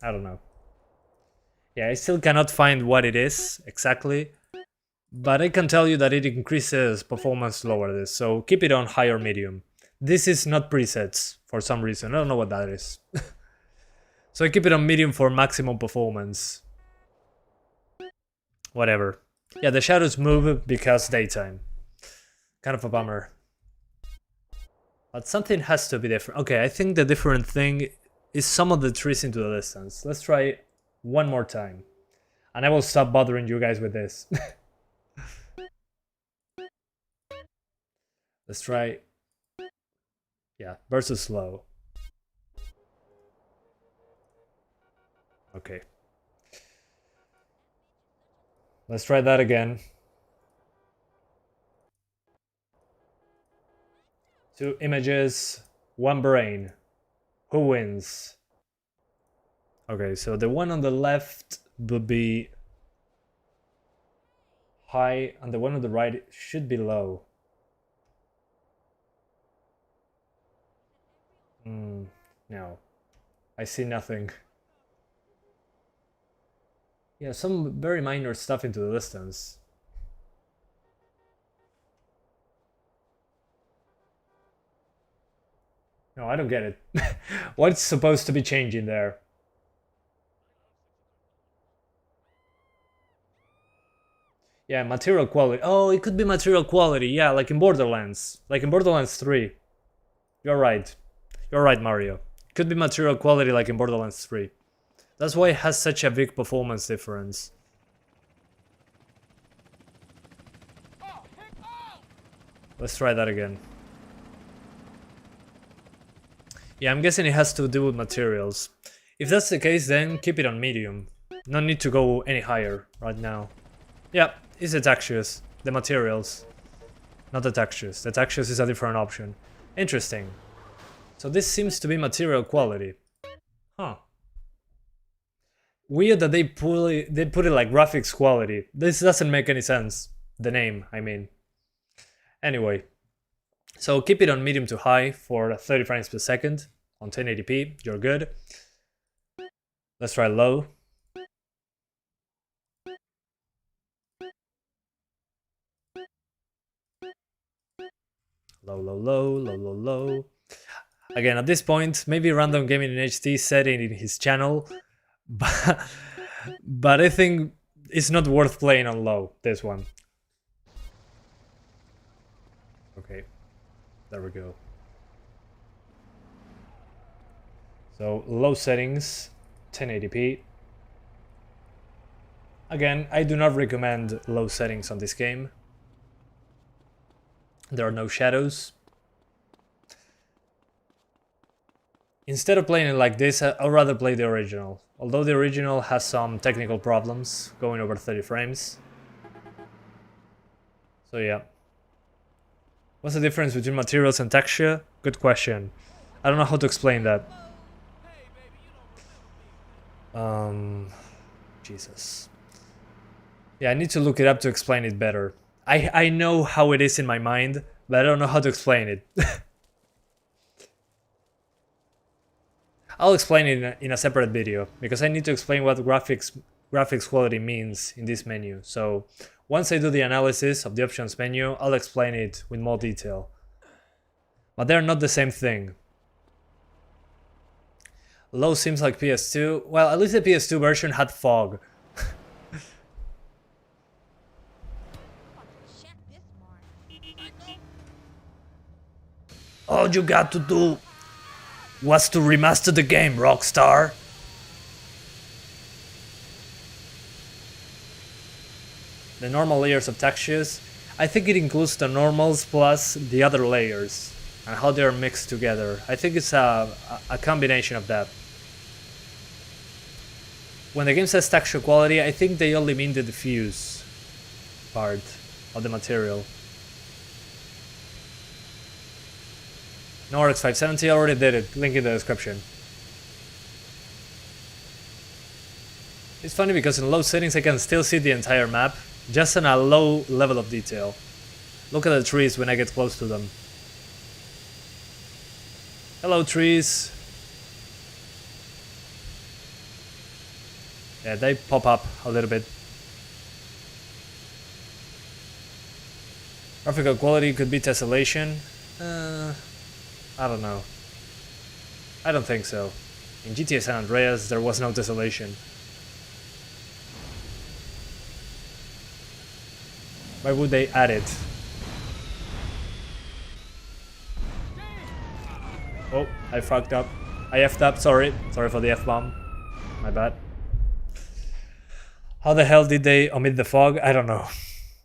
[SPEAKER 1] I don't know. Yeah, I still cannot find what it is exactly. But I can tell you that it increases performance lower this, so keep it on high or medium. This is not presets for some reason, I don't know what that is. So I keep it on medium for maximum performance. Whatever. Yeah, the shadows move because daytime. Kind of a bummer. But something has to be different. Okay, I think the different thing is some of the trees into the distance. Let's try one more time. And I will stop bothering you guys with this. Let's try... Yeah, versus low. Okay. Let's try that again. 2 images, 1 brain. Who wins? Okay, so the one on the left would be high, and the one on the right should be low. No. I see nothing. Yeah, some very minor stuff into the distance. No, I don't get it. What's supposed to be changing there? Yeah, material quality. Oh, it could be material quality. Yeah, like in Borderlands. Like in Borderlands 3. You're right. You're right, Mario. It could be material quality like in Borderlands 3. That's why it has such a big performance difference. Let's try that again. Yeah, I'm guessing it has to do with materials. If that's the case, then keep it on medium. No need to go any higher right now. Yeah, it's the textures, the materials. Not the textures. The textures is a different option. Interesting. So this seems to be material quality. Huh. Weird that they put it like graphics quality. This doesn't make any sense. The name, I mean. Anyway. So keep it on medium to high for 30 frames per second on 1080p. You're good. Let's try low. Low, low, low, low, low, low. Again, at this point, maybe Random Gaming in HD said it in his channel, but I think it's not worth playing on low, this one. Okay, there we go. So, low settings, 1080p. Again, I do not recommend low settings on this game. There are no shadows. Instead of playing it like this, I'd rather play the original. Although the original has some technical problems, going over 30 frames. So yeah. What's the difference between materials and texture? Good question. I don't know how to explain that. Jesus. Yeah, I need to look it up to explain it better. I know how it is in my mind, but I don't know how to explain it. I'll explain it in a separate video, because I need to explain what graphics quality means in this menu. So once I do the analysis of the options menu, I'll explain it with more detail. But they're not the same thing. Low seems like PS2. Well, at least the PS2 version had fog. All you got to do was to remaster the game, Rockstar. The normal layers of textures. I think it includes the normals plus the other layers and how they're mixed together. I think it's a combination of that. When the game says texture quality, I think they only mean the diffuse part of the material. No RX 570, I already did it. Link in the description. It's funny because in low settings I can still see the entire map, just on a low level of detail. Look at the trees when I get close to them. Hello trees. Yeah, they pop up a little bit. Graphical quality could be tessellation. I don't know. I don't think so. In GTA San Andreas, there was no tessellation. Why would they add it? Oh, I fucked up. I effed up, sorry. Sorry for the F-bomb. My bad. How the hell did they omit the fog? I don't know.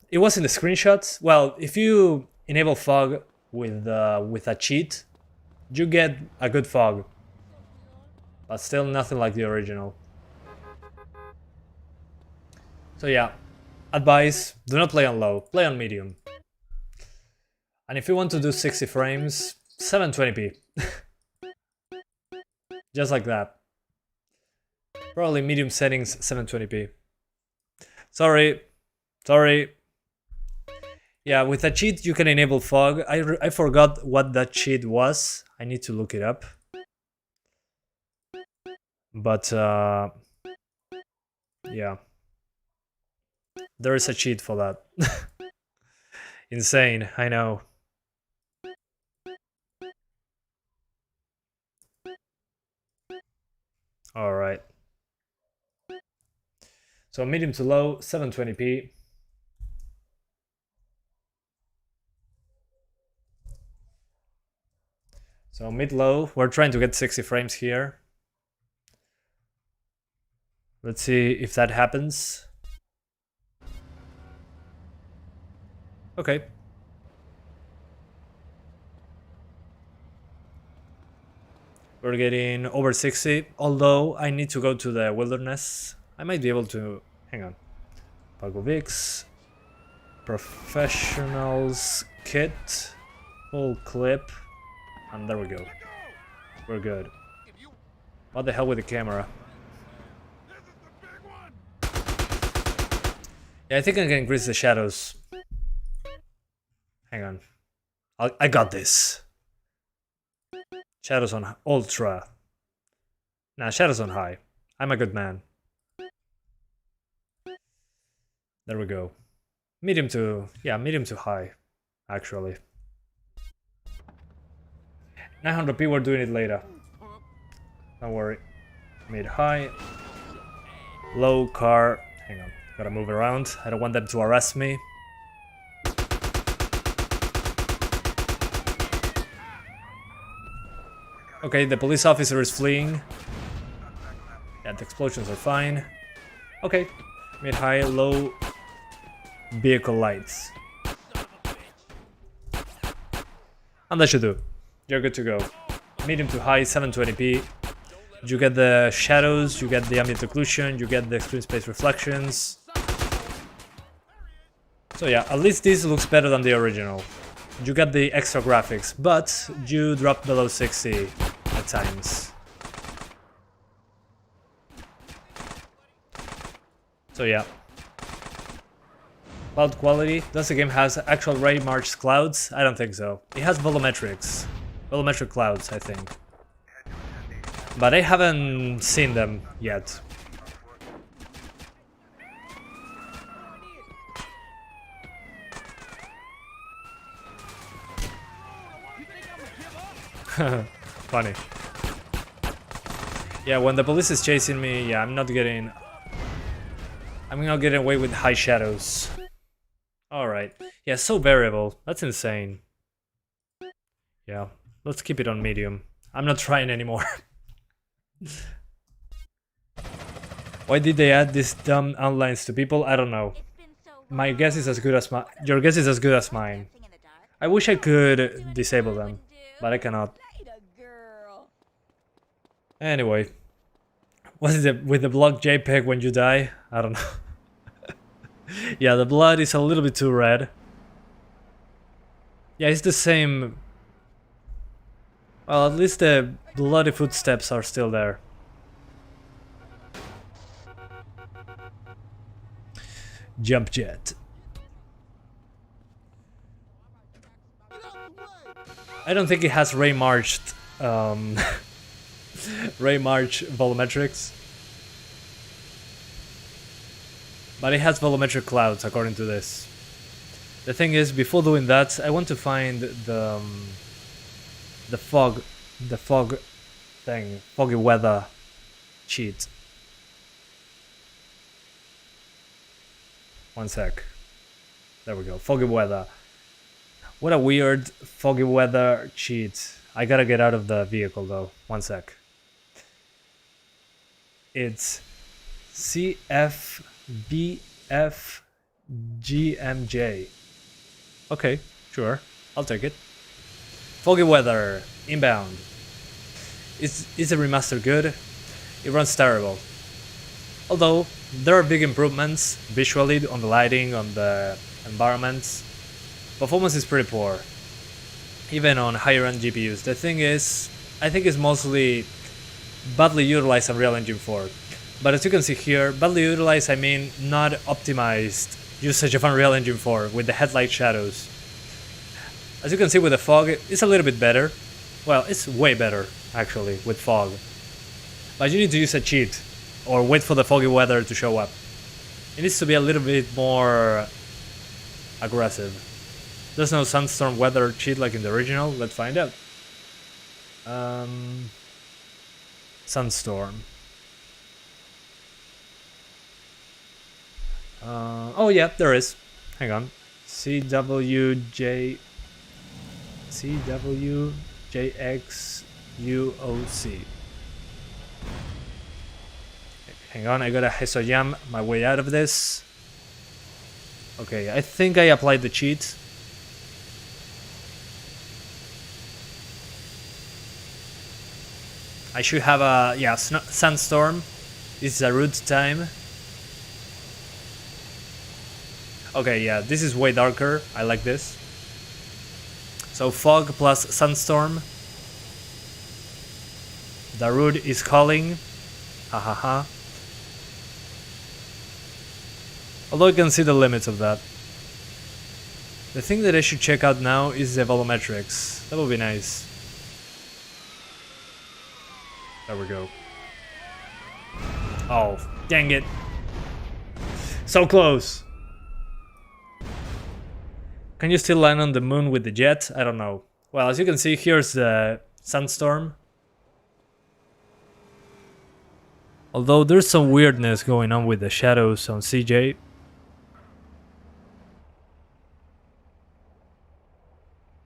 [SPEAKER 1] It was in the screenshots. Well, if you enable fog with a cheat, you get a good fog. But still nothing like the original. So yeah, advice, do not play on low, play on medium. And if you want to do 60 frames, 720p. Just like that. Probably medium settings, 720p. Sorry. Yeah, with a cheat you can enable fog. I forgot what that cheat was. I need to look it up. But yeah. There is a cheat for that. Insane, I know. Alright. So medium to low, 720p. So mid-low, we're trying to get 60 frames here. Let's see if that happens. Okay. We're getting over 60, although I need to go to the wilderness. I might be able to... hang on. Pagovix. Professionals kit. Full clip. And there we go. We're good. What the hell with the camera? Yeah, I think I can increase the shadows. Hang on. I got this. Shadows on ultra. Nah, shadows on high. I'm a good man. There we go. Medium to high, actually. 900p, we're doing it later. Don't worry. Mid high. Low car. Hang on. Gotta move around. I don't want them to arrest me. Okay, the police officer is fleeing. Yeah, the explosions are fine. Okay. Mid high, low. Vehicle lights. And that should do. You're good to go. Medium to high, 720p. You get the shadows, you get the ambient occlusion, you get the screen space reflections. So yeah, at least this looks better than the original. You get the extra graphics, but you drop below 60 at times. So yeah. Cloud quality. Does the game has actual Raymarch clouds? I don't think so. It has volumetrics. Volumetric clouds, I think. But I haven't seen them yet. Funny. Yeah, when the police is chasing me, yeah, I'm not getting away with high shadows. Alright. Yeah, so variable. That's insane. Yeah, let's keep it on medium. I'm not trying anymore. Why did they add these dumb outlines to people? I don't know. My guess is as good as your guess is as good as mine. I wish I could disable them, but I cannot. Anyway. What is it with the block JPEG when you die? I don't know. Yeah, the blood is a little bit too red. Yeah, it's the same. Well, at least the bloody footsteps are still there. Jump jet. I don't think it has Raymarch Raymarch volumetrics. But it has volumetric clouds, according to this. The thing is, before doing that, I want to find the fog thing, foggy weather cheat. One sec. There we go, foggy weather. What a weird foggy weather cheat. I gotta get out of the vehicle though. One sec. It's CFBFGMJ. Okay, sure. I'll take it. Foggy weather. Inbound. Is a remaster good? It runs terrible. Although, there are big improvements visually on the lighting, on the environments. Performance is pretty poor. Even on higher end GPUs. The thing is, I think it's mostly badly utilized on Unreal Engine 4. But as you can see here, badly utilized I mean not optimized usage of Unreal Engine 4 with the headlight shadows. As you can see with the fog, it's a little bit better. Well, it's way better actually with fog. But you need to use a cheat or wait for the foggy weather to show up. It needs to be a little bit more aggressive. There's no sandstorm weather cheat like in the original. Let's find out. Sandstorm. Oh yeah, there is. Hang on. CWJXUOC. Hang on, I gotta Hesoyam my way out of this. Okay, I think I applied the cheat. I should have a, yeah, sandstorm. This is a root time. Okay, yeah, this is way darker. I like this. So fog plus sandstorm. Darude is calling. Ha ha ha. Although you can see the limits of that. The thing that I should check out now is the volumetrics. That would be nice. There we go. Oh, dang it. So close. Can you still land on the moon with the jet? I don't know. Well, as you can see, here's the sandstorm. Although there's some weirdness going on with the shadows on CJ.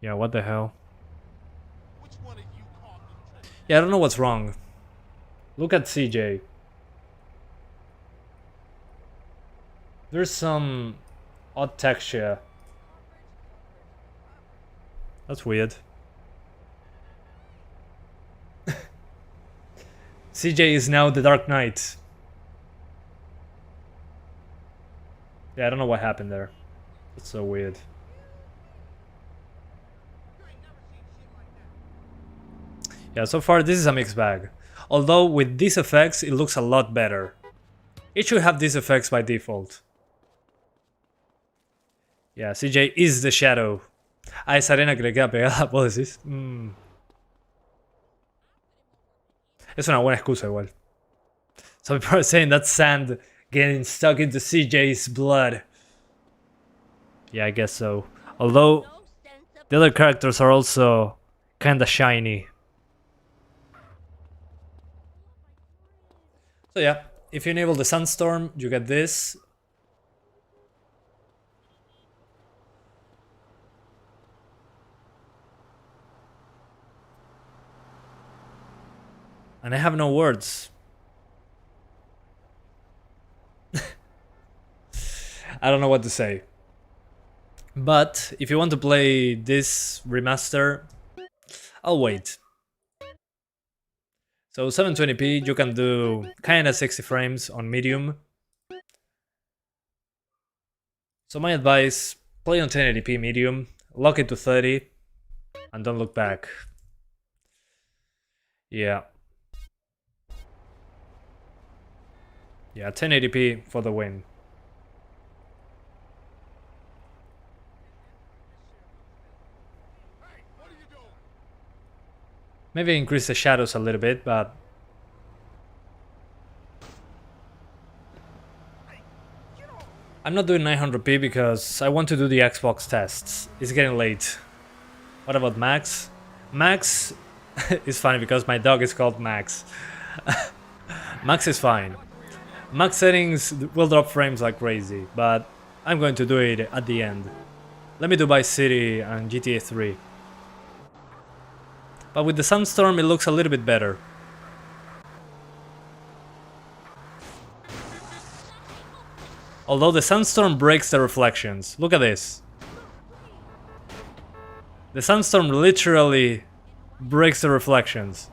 [SPEAKER 1] Yeah, what the hell? Yeah, I don't know what's wrong. Look at CJ. There's some odd texture. That's weird. CJ is now the Dark Knight. Yeah, I don't know what happened there. It's so weird. Yeah, so far this is a mixed bag. Although with these effects it looks a lot better. It should have these effects by default. Yeah, CJ is the shadow. Ah, esa arena que le queda pegada, vos decís. Es una buena excusa igual. Some people are saying that's sand getting stuck into CJ's blood. Yeah, I guess so. Although the other characters are also kinda shiny. So yeah, if you enable the sandstorm, you get this. And I have no words. I don't know what to say. But if you want to play this remaster, I'll wait. So 720p, you can do kinda 60 frames on medium. So my advice, play on 1080p medium, lock it to 30, and don't look back. Yeah. Yeah, 1080p for the win. Maybe increase the shadows a little bit, but I'm not doing 900p because I want to do the Xbox tests. It's getting late. What about Max? Max is funny because my dog is called Max. Max is fine. Max settings will drop frames like crazy, but I'm going to do it at the end. Let me do Vice City and GTA 3. But with the sandstorm it looks a little bit better. Although the sandstorm breaks the reflections. Look at this. The sandstorm literally breaks the reflections.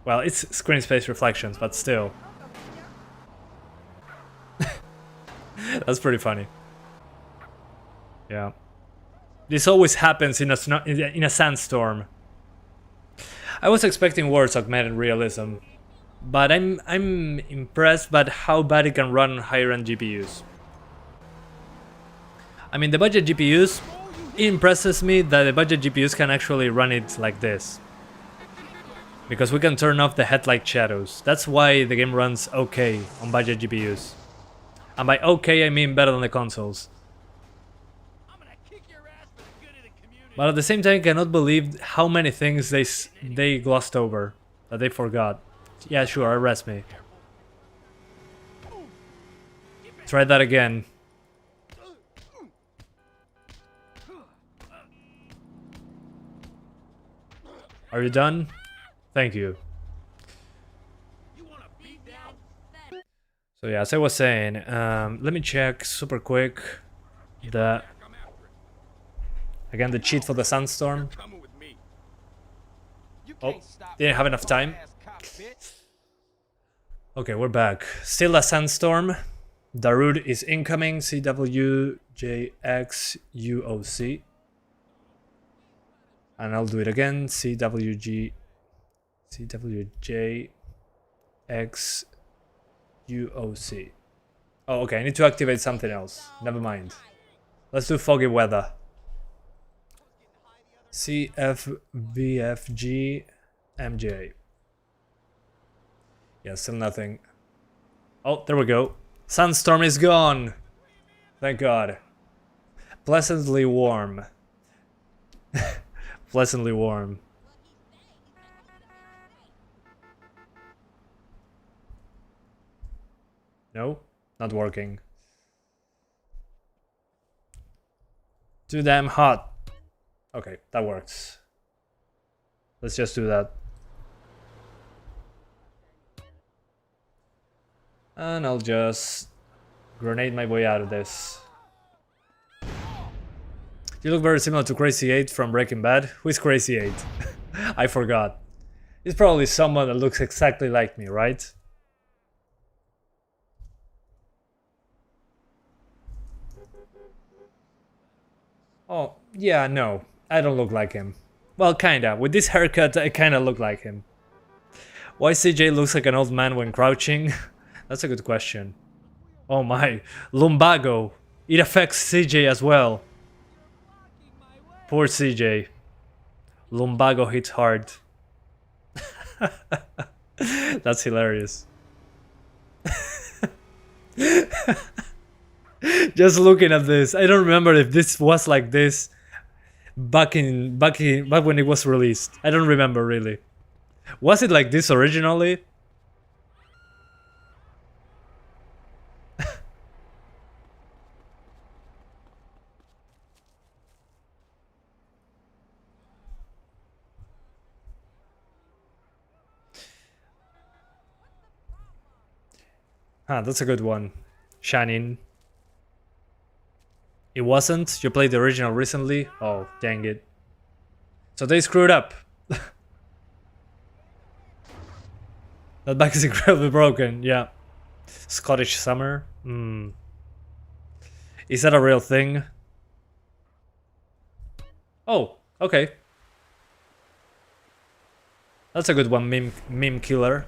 [SPEAKER 1] Well, it's screen space reflections, but still. That's pretty funny. Yeah. This always happens in a sandstorm. I was expecting worse augmented realism, but I'm impressed by how bad it can run on higher end GPUs. I mean, the budget GPUs, it impresses me that the budget GPUs can actually run it like this. Because we can turn off the headlight shadows. That's why the game runs okay on budget GPUs. And by okay I mean better than the consoles. But at the same time I cannot believe how many things they glossed over, that they forgot. Yeah, sure, arrest me. Try that again. Are you done? Thank you. So yeah, as I was saying, let me check super quick again the cheat for the sandstorm. Oh, didn't have enough time. Okay, we're back. Still a sandstorm. Darude is incoming. CWJXUOC. And I'll do it again. CWG CWJXUOC. Oh, okay, I need to activate something else. Never mind. Let's do foggy weather. CFBFGMJ. Yeah, still nothing. Oh, there we go. Sandstorm is gone! Thank God. Pleasantly warm. Pleasantly warm. No? Not working. Too damn hot. Okay, that works. Let's just do that. And I'll just grenade my way out of this. You look very similar to Crazy 8 from Breaking Bad. Who is Crazy 8? I forgot. It's probably someone that looks exactly like me, right? Oh, yeah, no. I don't look like him. Well, kinda. With this haircut, I kinda look like him. Why CJ looks like an old man when crouching? That's a good question. Oh my. Lumbago. It affects CJ as well. Poor CJ. Lumbago hits hard. That's hilarious. Just looking at this, I don't remember if this was like this back when it was released. I don't remember really. Was it like this originally? Huh, that's a good one. Shannon. It wasn't? You played the original recently? Oh, dang it. So they screwed up. That back is incredibly broken, yeah. Scottish summer? Is that a real thing? Oh, okay. That's a good one, meme killer.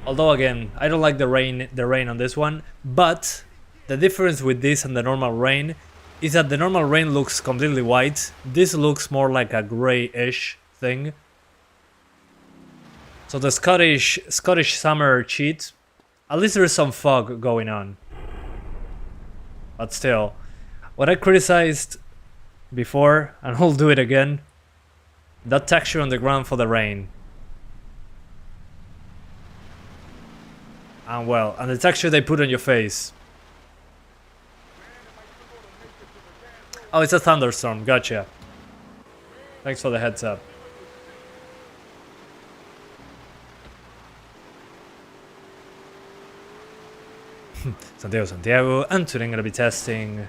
[SPEAKER 1] Although again, I don't like the rain on this one, but the difference with this and the normal rain is that the normal rain looks completely white. This looks more like a grayish thing. So the Scottish summer cheat, at least there is some fog going on. But still, what I criticized before, and I'll do it again, that texture on the ground for the rain. And well, and the texture they put on your face. Oh, it's a thunderstorm, gotcha. Thanks for the heads up. Santiago, and today I'm gonna be testing.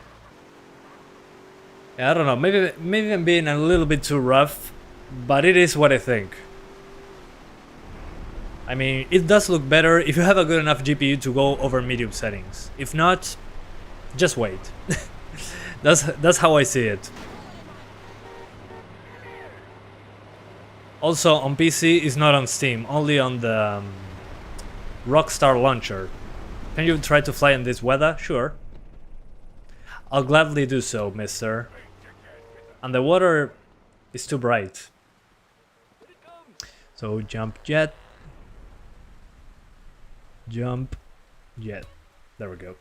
[SPEAKER 1] Yeah, I don't know, maybe I'm being a little bit too rough, but it is what I think. I mean, it does look better if you have a good enough GPU to go over medium settings. If not, just wait. That's how I see it. Also, on PC, it's not on Steam, only on the Rockstar launcher. Can you try to fly in this weather? Sure. I'll gladly do so, mister. And the water is too bright. So, jump jet. Jump jet. There we go.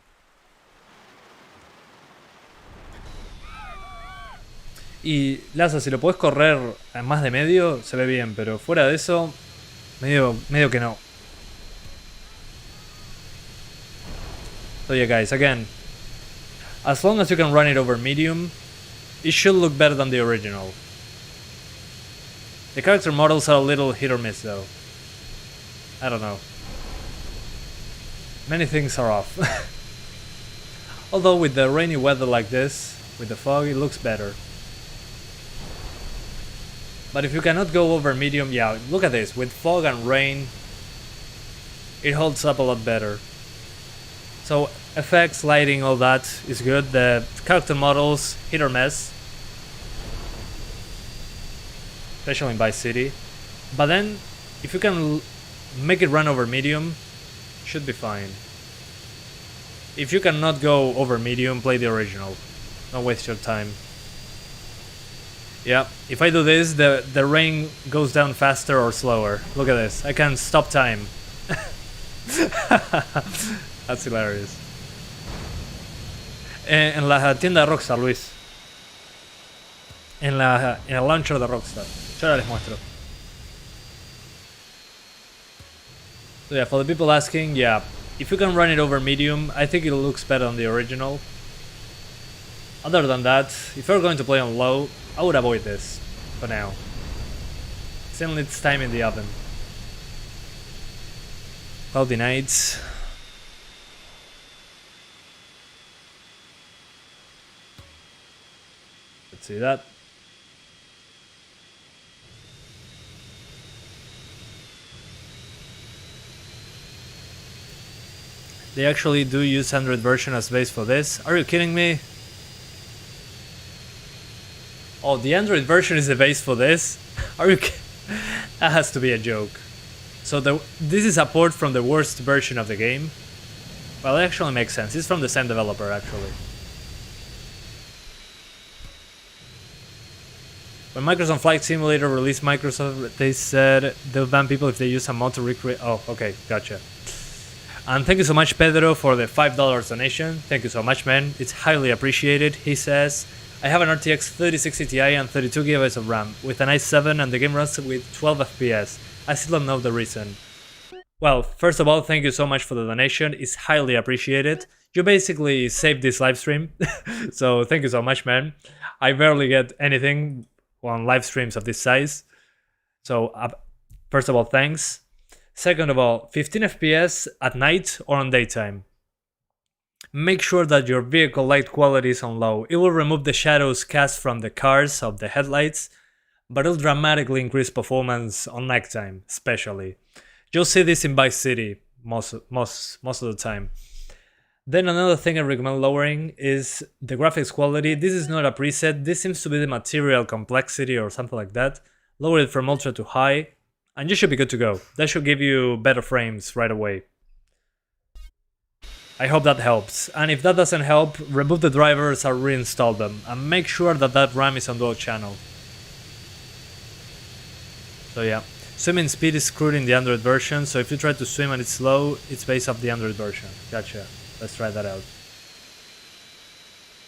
[SPEAKER 1] Y Laza, si lo podés correr a más de medio, se ve bien, pero fuera de eso, medio que no. So yeah guys, again, as long as you can run it over medium, it should look better than the original. The character models are a little hit or miss though. I don't know. Many things are off. Although with the rainy weather like this, with the fog, it looks better. But if you cannot go over medium, yeah, look at this. With fog and rain, it holds up a lot better. So effects, lighting, all that is good. The character models, hit or miss. especially in Vice City. But then, if you can make it run over medium, should be fine. If you cannot go over medium, play the original. Don't waste your time. Yeah, if I do this, the rain goes down faster or slower. Look at this. I can stop time. That's hilarious. En la tienda de Rockstar, Luis. En el launcher de Rockstar. Yo ahora les muestro. So yeah, for the people asking, yeah, if you can run it over medium, I think it looks better on the original. Other than that, if you're going to play on low, I would avoid this for now. Still needs time in the oven. Cloudy nights. Let's see that. They actually do use Android version as base for this. Are you kidding me? Oh, the Android version is the base for this? Are you kidding? That has to be a joke. So this is a port from the worst version of the game. Well, it actually makes sense. It's from the same developer, actually. When Microsoft Flight Simulator released Microsoft, they said they'll ban people if they use a mod to recreate. Oh, okay, gotcha. And thank you so much, Pedro, for the $5 donation. Thank you so much, man. It's highly appreciated. He says, I have an RTX 3060 Ti and 32GB of RAM with an i7 and the game runs with 12 FPS. I still don't know the reason. Well, first of all, thank you so much for the donation. It's highly appreciated. You basically saved this live stream. So thank you so much, man. I barely get anything on live streams of this size. So first of all, thanks. Second of all, 15 FPS at night or on daytime. Make sure that your vehicle light quality is on low. It will remove the shadows cast from the cars of the headlights, but it'll dramatically increase performance on nighttime, especially. You'll see this in Vice City most of the time. Then another thing I recommend lowering is the graphics quality. This is not a preset. This seems to be the material complexity or something like that. Lower it from ultra to high, and you should be good to go. That should give you better frames right away. I hope that helps. And if that doesn't help, remove the drivers or reinstall them. And make sure that that RAM is on dual channel. So yeah. Swimming speed is screwed in the Android version, so if you try to swim and it's slow, it's based off the Android version. Gotcha. Let's try that out.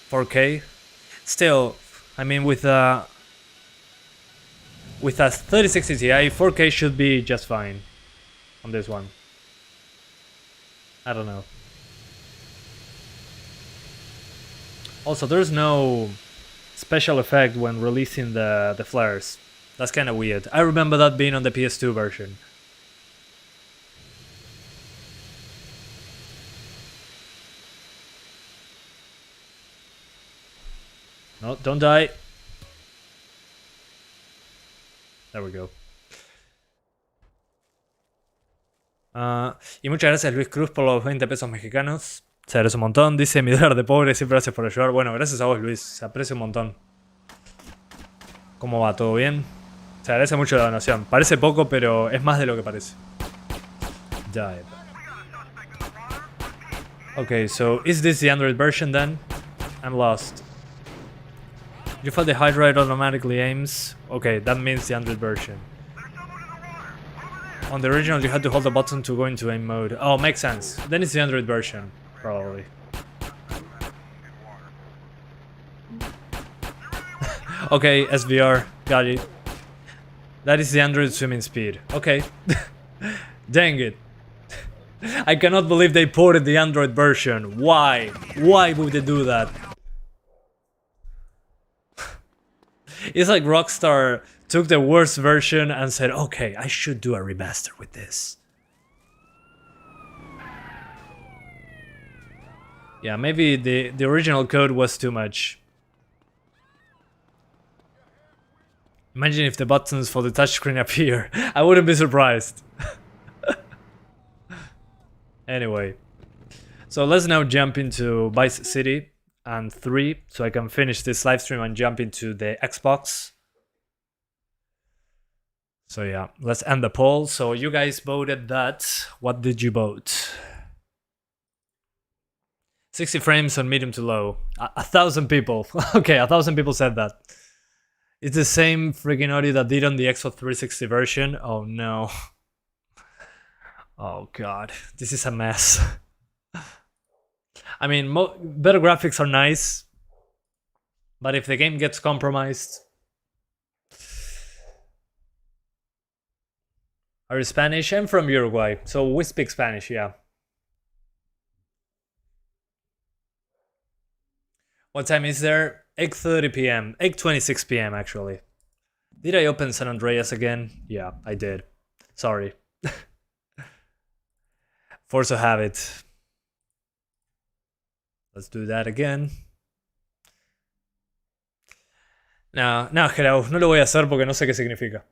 [SPEAKER 1] 4K. Still, I mean, with a 3060 Ti, 4K should be just fine on this one. I don't know. Also, there's no special effect when releasing the flares. That's kind of weird. I remember that being on the PS2 version. No, don't die. There we go. Y muchas gracias Luis Cruz por los 20 pesos mexicanos. Se agradece un montón. Dice mi dólar de pobre, siempre gracias por ayudar. Bueno, gracias a vos Luis, se aprecia un montón. ¿Cómo va? ¿Todo bien? Se agradece mucho la donación. Parece poco, pero es más de lo que parece. Died. Okay, so is this the Android version then? I'm lost. You thought the hide rate automatically aims? Okay, that means the Android version. On the original you had to hold the button to go into aim mode. Oh, makes sense. Then it's the Android version, probably. Okay, SVR, got it. That is the Android swimming speed. Okay. Dang it. I cannot believe they ported the Android version. Why? Why would they do that? It's like Rockstar took the worst version and said, okay, I should do a remaster with this. Yeah, maybe the original code was too much. Imagine if the buttons for the touchscreen appear. I wouldn't be surprised. Anyway. So let's now jump into Vice City and 3 so I can finish this live stream and jump into the Xbox. So yeah, let's end the poll. So you guys voted that. What did you vote? 60 frames on medium to low. 1,000 people. Okay, 1,000 people said that. It's the same freaking audio that did on the Xbox 360 version. Oh no. Oh god, this is a mess. I mean, better graphics are nice, but if the game gets compromised... Are you Spanish? I'm from Uruguay, so we speak Spanish, yeah. What time is there? 8:30 p.m. 8:26 p.m. actually. Did I open San Andreas again? Yeah, I did. Sorry. Force of habit. Let's do that again. No, Gerau, no lo voy a hacer porque no sé qué significa.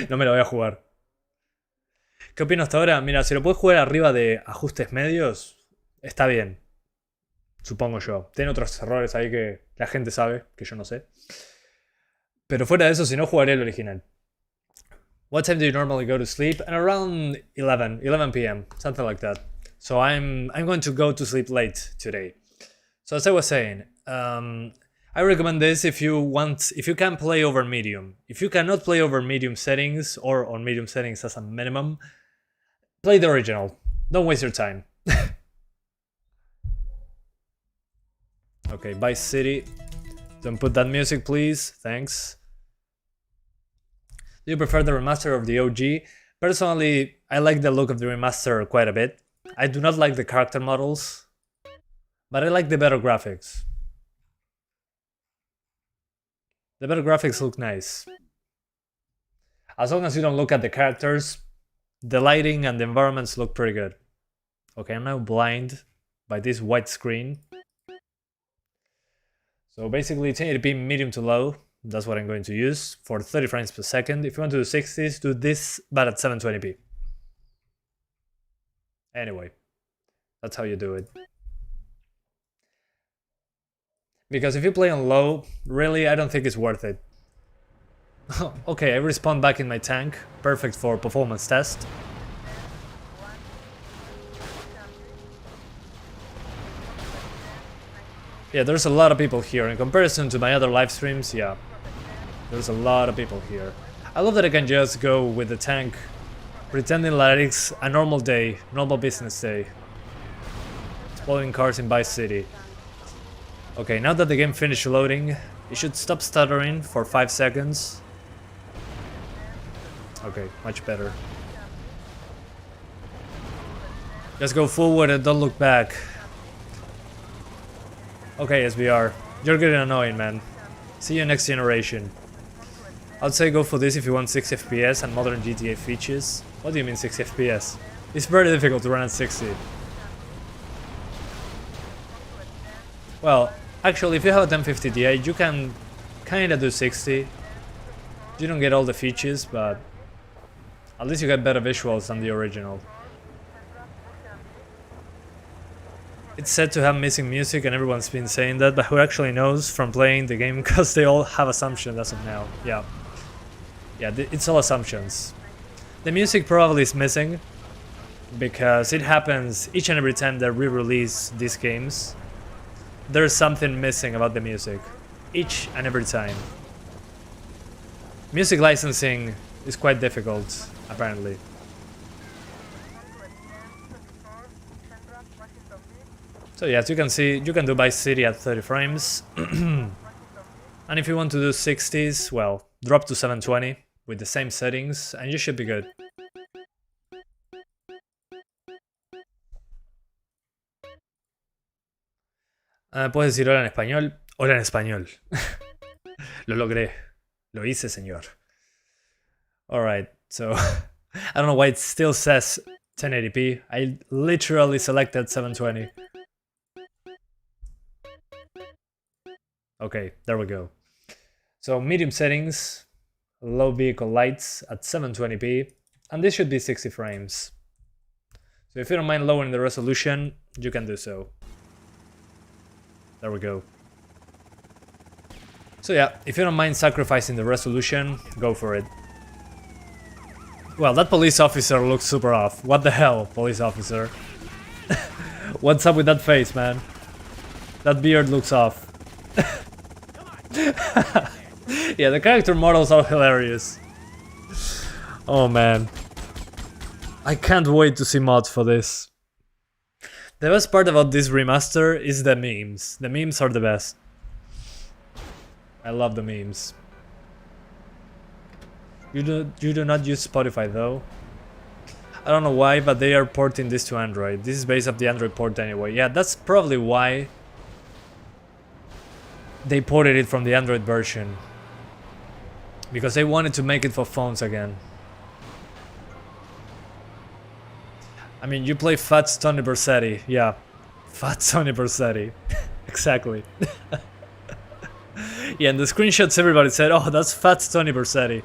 [SPEAKER 1] No me lo voy a jugar. ¿Qué opino hasta ahora? Mira, si lo puedes jugar arriba de ajustes medios, está bien. Supongo yo. Tiene otros errores ahí que la gente sabe, que yo no sé. Pero fuera de eso, si no, jugaré el original. What time do you normally go to sleep? And around 11 p.m., something like that. So I'm going to go to sleep late today. So as I was saying, I recommend this if you can play over medium. If you cannot play over medium settings or on medium settings as a minimum, play the original. Don't waste your time. Okay, Vice City. Don't put that music, please. Thanks. Do you prefer the remaster of the OG? Personally, I like the look of the remaster quite a bit. I do not like the character models, but I like the better graphics. The better graphics look nice. As long as you don't look at the characters, the lighting and the environments look pretty good. Okay, I'm now blind by this white screen. So basically 1080p medium to low, that's what I'm going to use for 30 frames per second. If you want to do 60s, do this, but at 720p. Anyway, that's how you do it. Because if you play on low, really, I don't think it's worth it. Okay, I respawn back in my tank. Perfect for performance test. Yeah, there's a lot of people here. In comparison to my other live streams, yeah. There's a lot of people here. I love that I can just go with the tank, pretending like it's a normal day, normal business day. Exploding cars in Vice City. Okay, now that the game finished loading, it should stop stuttering for 5 seconds. Okay, much better. Just go forward and don't look back. Okay, SBR, you're getting annoying, man. See you next generation. I'd say go for this if you want 60 FPS and modern GTA features. What do you mean 60 FPS? It's very difficult to run at 60. Well, actually, if you have a 1050 Ti, you can kinda do 60. You don't get all the features, but at least you get better visuals than the original. It's said to have missing music, and everyone's been saying that, but who actually knows from playing the game? Because they all have assumptions as of now. Yeah, it's all assumptions. The music probably is missing because it happens each and every time they re-release these games. There's something missing about the music each and every time. Music licensing is quite difficult, apparently. So yeah, as you can see, you can do Vice City at 30 frames. And if you want to do 60s, well, drop to 720 with the same settings and you should be good. ¿Puedes decir hola en español? Hola en español. Lo logré. Lo hice, señor. Alright, so I don't know why it still says 1080p. I literally selected 720. Okay, there we go. So medium settings, low vehicle lights at 720p, and this should be 60 frames. So if you don't mind lowering the resolution, you can do so. There we go. So yeah, if you don't mind sacrificing the resolution, go for it. Well, that police officer looks super off. What the hell, police officer? What's up with that face, man? That beard looks off. Yeah, the character models are hilarious. Oh man. I can't wait to see mods for this. The best part about this remaster is the memes. The memes are the best. I love the memes. You do not use Spotify though. I don't know why, but they are porting this to Android. This is based off the Android port anyway. Yeah, that's probably why they ported it from the Android version. Because they wanted to make it for phones again. I mean, you play Fat Tony Bersetti. Yeah, Fat Tony Bersetti. Exactly. Yeah, in the screenshots everybody said, oh, that's Fat Tony Bersetti.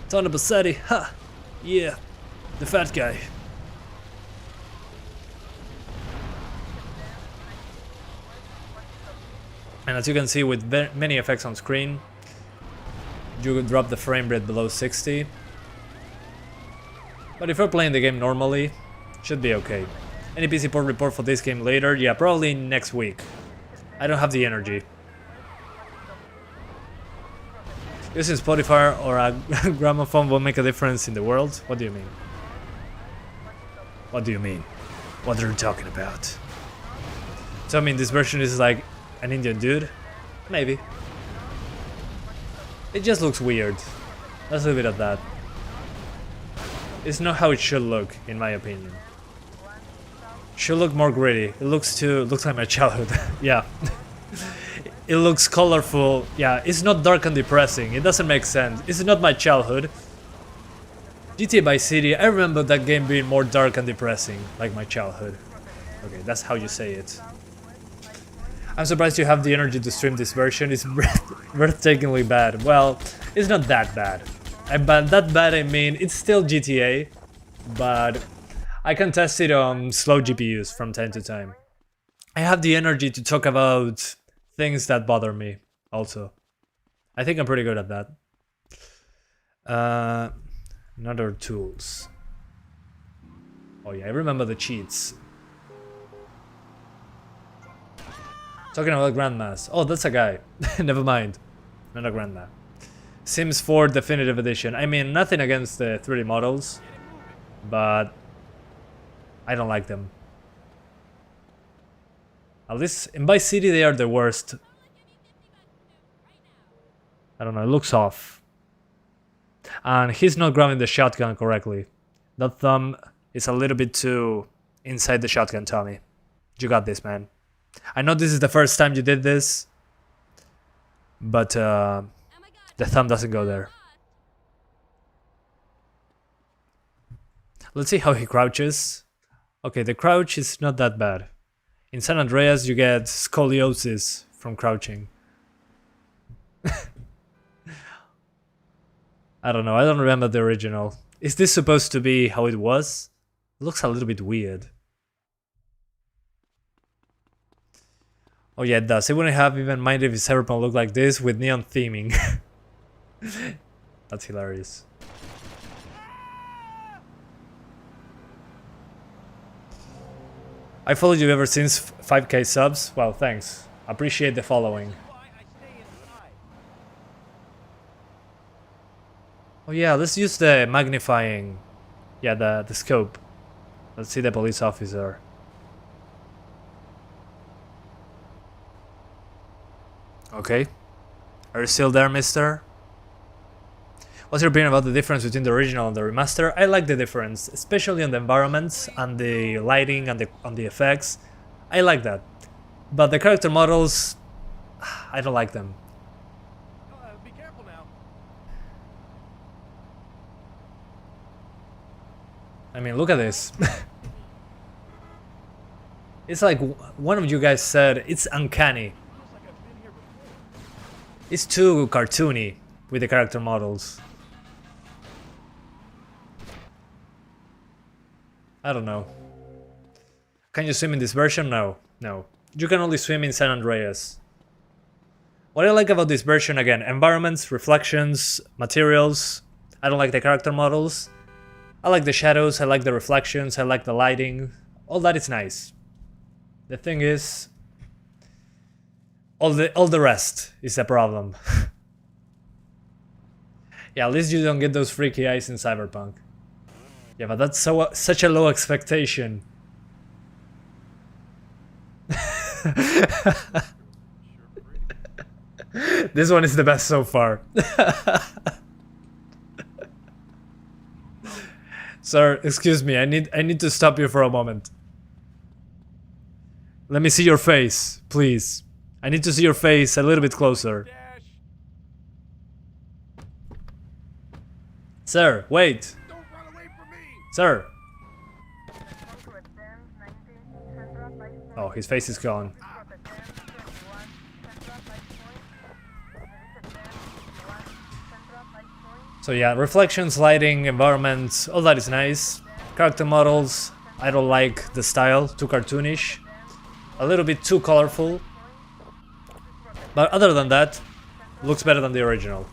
[SPEAKER 1] Tony Bersetti, ha! Yeah, the fat guy. And as you can see, with many effects on screen, you could drop the frame rate below 60. But if you're playing the game normally, should be okay. Any PC port report for this game later? Yeah, probably next week. I don't have the energy. Using Spotify or a gramophone will make a difference in the world? What do you mean? What do you mean? What are you talking about? So I mean, this version is like an Indian dude? Maybe. It just looks weird. Let's leave it at that. It's not how it should look, in my opinion. Should look more gritty. It looks like my childhood. Yeah. It looks colorful. Yeah, it's not dark and depressing. It doesn't make sense. It's not my childhood. GTA Vice City, I remember that game being more dark and depressing, like my childhood. Okay, that's how you say it. I'm surprised you have the energy to stream this version. It's breathtakingly bad. Well, it's not that bad. That bad, I mean, it's still GTA, but I can test it on slow GPUs from time to time. I have the energy to talk about things that bother me, also. I think I'm pretty good at that. Another tools. Oh yeah, I remember the cheats. Talking about Grandmas. Oh, that's a guy. Never mind. Not a Grandma. Sims 4 Definitive Edition. I mean, nothing against the 3D models, but I don't like them. At least in Vice City they are the worst. I don't know, it looks off. And he's not grabbing the shotgun correctly. That thumb is a little bit too inside the shotgun, Tommy. You got this, man. I know this is the first time you did this, but the thumb doesn't go there. Let's see how he crouches. Okay, the crouch is not that bad. In San Andreas, you get scoliosis from crouching. I don't know, I don't remember the original. Is this supposed to be how it was? It looks a little bit weird. Oh yeah, it does. It wouldn't have even minded if Cyberpunk looked like this with neon theming. That's hilarious. I followed you ever since 5k subs. Well, thanks. Appreciate the following. Oh yeah, let's use the magnifying. Yeah, the scope. Let's see the police officer. Okay. Are you still there, mister? What's your opinion about the difference between the original and the remaster? I like the difference, especially on the environments and the lighting and on the effects. I like that. But the character models, I don't like them.
[SPEAKER 2] Be careful now.
[SPEAKER 1] I mean, look at this. It's like one of you guys said, it's uncanny. It's too cartoony with the character models. I don't know. Can you swim in this version? No. No. You can only swim in San Andreas. What I like about this version, again, environments, reflections, materials. I don't like the character models. I like the shadows, I like the reflections, I like the lighting. All that is nice. The thing is, all the rest is the problem. Yeah, at least you don't get those freaky eyes in Cyberpunk. Yeah, but that's such a low expectation. This one is the best so far. Sir, excuse me, I need to stop you for a moment. Let me see your face, please. I need to see your face a little bit closer.
[SPEAKER 2] Dash.
[SPEAKER 1] Sir, wait.
[SPEAKER 2] Don't run away from me.
[SPEAKER 1] Sir. Oh, his face is gone. So yeah, reflections, lighting, environment, all that is nice. Character models, I don't like the style, too cartoonish. A little bit too colorful. But other than that, looks better than the original.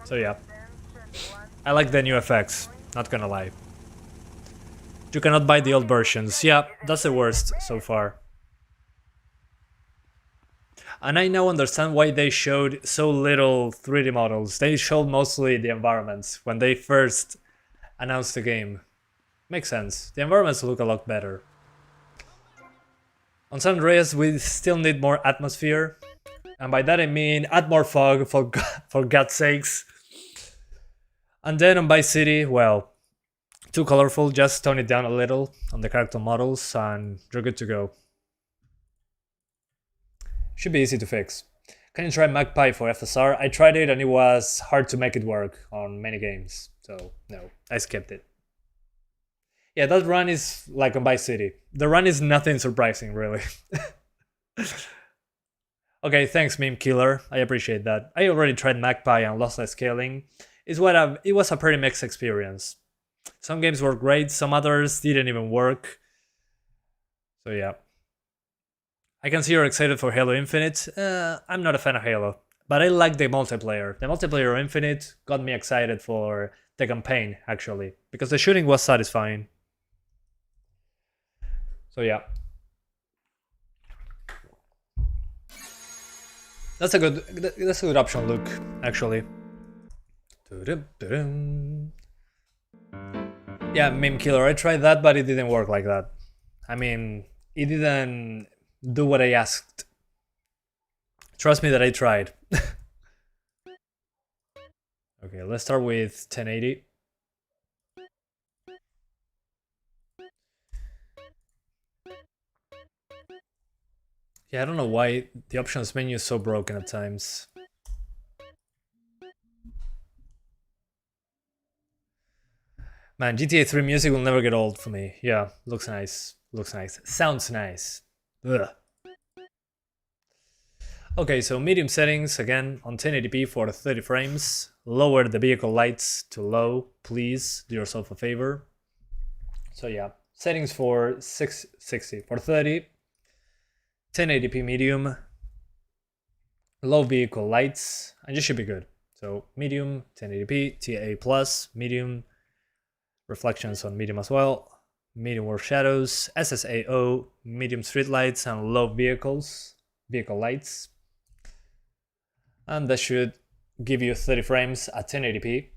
[SPEAKER 1] So yeah, I like the new effects, not gonna lie. You cannot buy the old versions, yeah, that's the worst so far. And I now understand why they showed so little 3D models. They showed mostly the environments when they first announced the game. Makes sense, the environments look a lot better. On San Andreas we still need more atmosphere. And by that I mean add more fog, for God's sakes. And then on Vice City, well, too colorful, just tone it down a little on the character models and you're good to go. Should be easy to fix. Can you try Magpie for FSR? I tried it and it was hard to make it work on many games, so no, I skipped it. Yeah, that run is like on Vice City. The run is nothing surprising, really. Okay, thanks Meme Killer, I appreciate that. I already tried Magpie and lossless scaling. It was a pretty mixed experience. Some games were great, some others didn't even work. So yeah. I can see you're excited for Halo Infinite. I'm not a fan of Halo, but I like the multiplayer. The multiplayer of Infinite got me excited for the campaign, actually, because the shooting was satisfying. So yeah. That's a good option, Luke, actually. Yeah, Meme Killer, I tried that, but it didn't work like that. I mean, it didn't do what I asked. Trust me that I tried. Okay, let's start with 1080. Yeah, I don't know why the options menu is so broken at times. Man, GTA 3 music will never get old for me. Yeah, looks nice. Looks nice. Sounds nice. Ugh. Okay, so medium settings, again, on 1080p for 30 frames. Lower the vehicle lights to low, please. Do yourself a favor. So yeah, settings for 660 for 30. 1080p medium. Low vehicle lights, and you should be good. So medium, 1080p, TA+, medium. Reflections on medium as well. Medium warp shadows, SSAO, medium street lights, and low vehicle lights. And that should give you 30 frames at 1080p.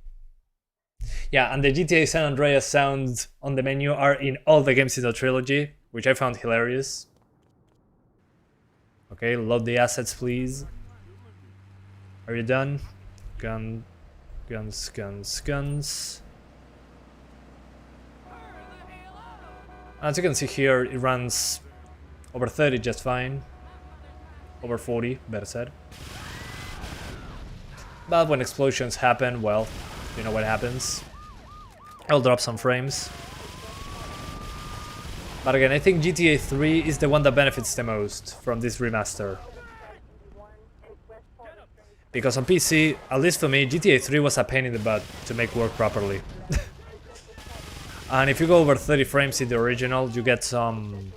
[SPEAKER 1] Yeah, and the GTA San Andreas sounds on the menu are in all the games in the trilogy, which I found hilarious. Okay, load the assets, please. Are you done? Guns. As you can see here, it runs over 30 just fine. Over 40, better said. But when explosions happen, well, you know what happens. I'll drop some frames. But again, I think GTA 3 is the one that benefits the most from this remaster. Because on PC, at least for me, GTA 3 was a pain in the butt to make work properly. And if you go over 30 frames in the original, you get some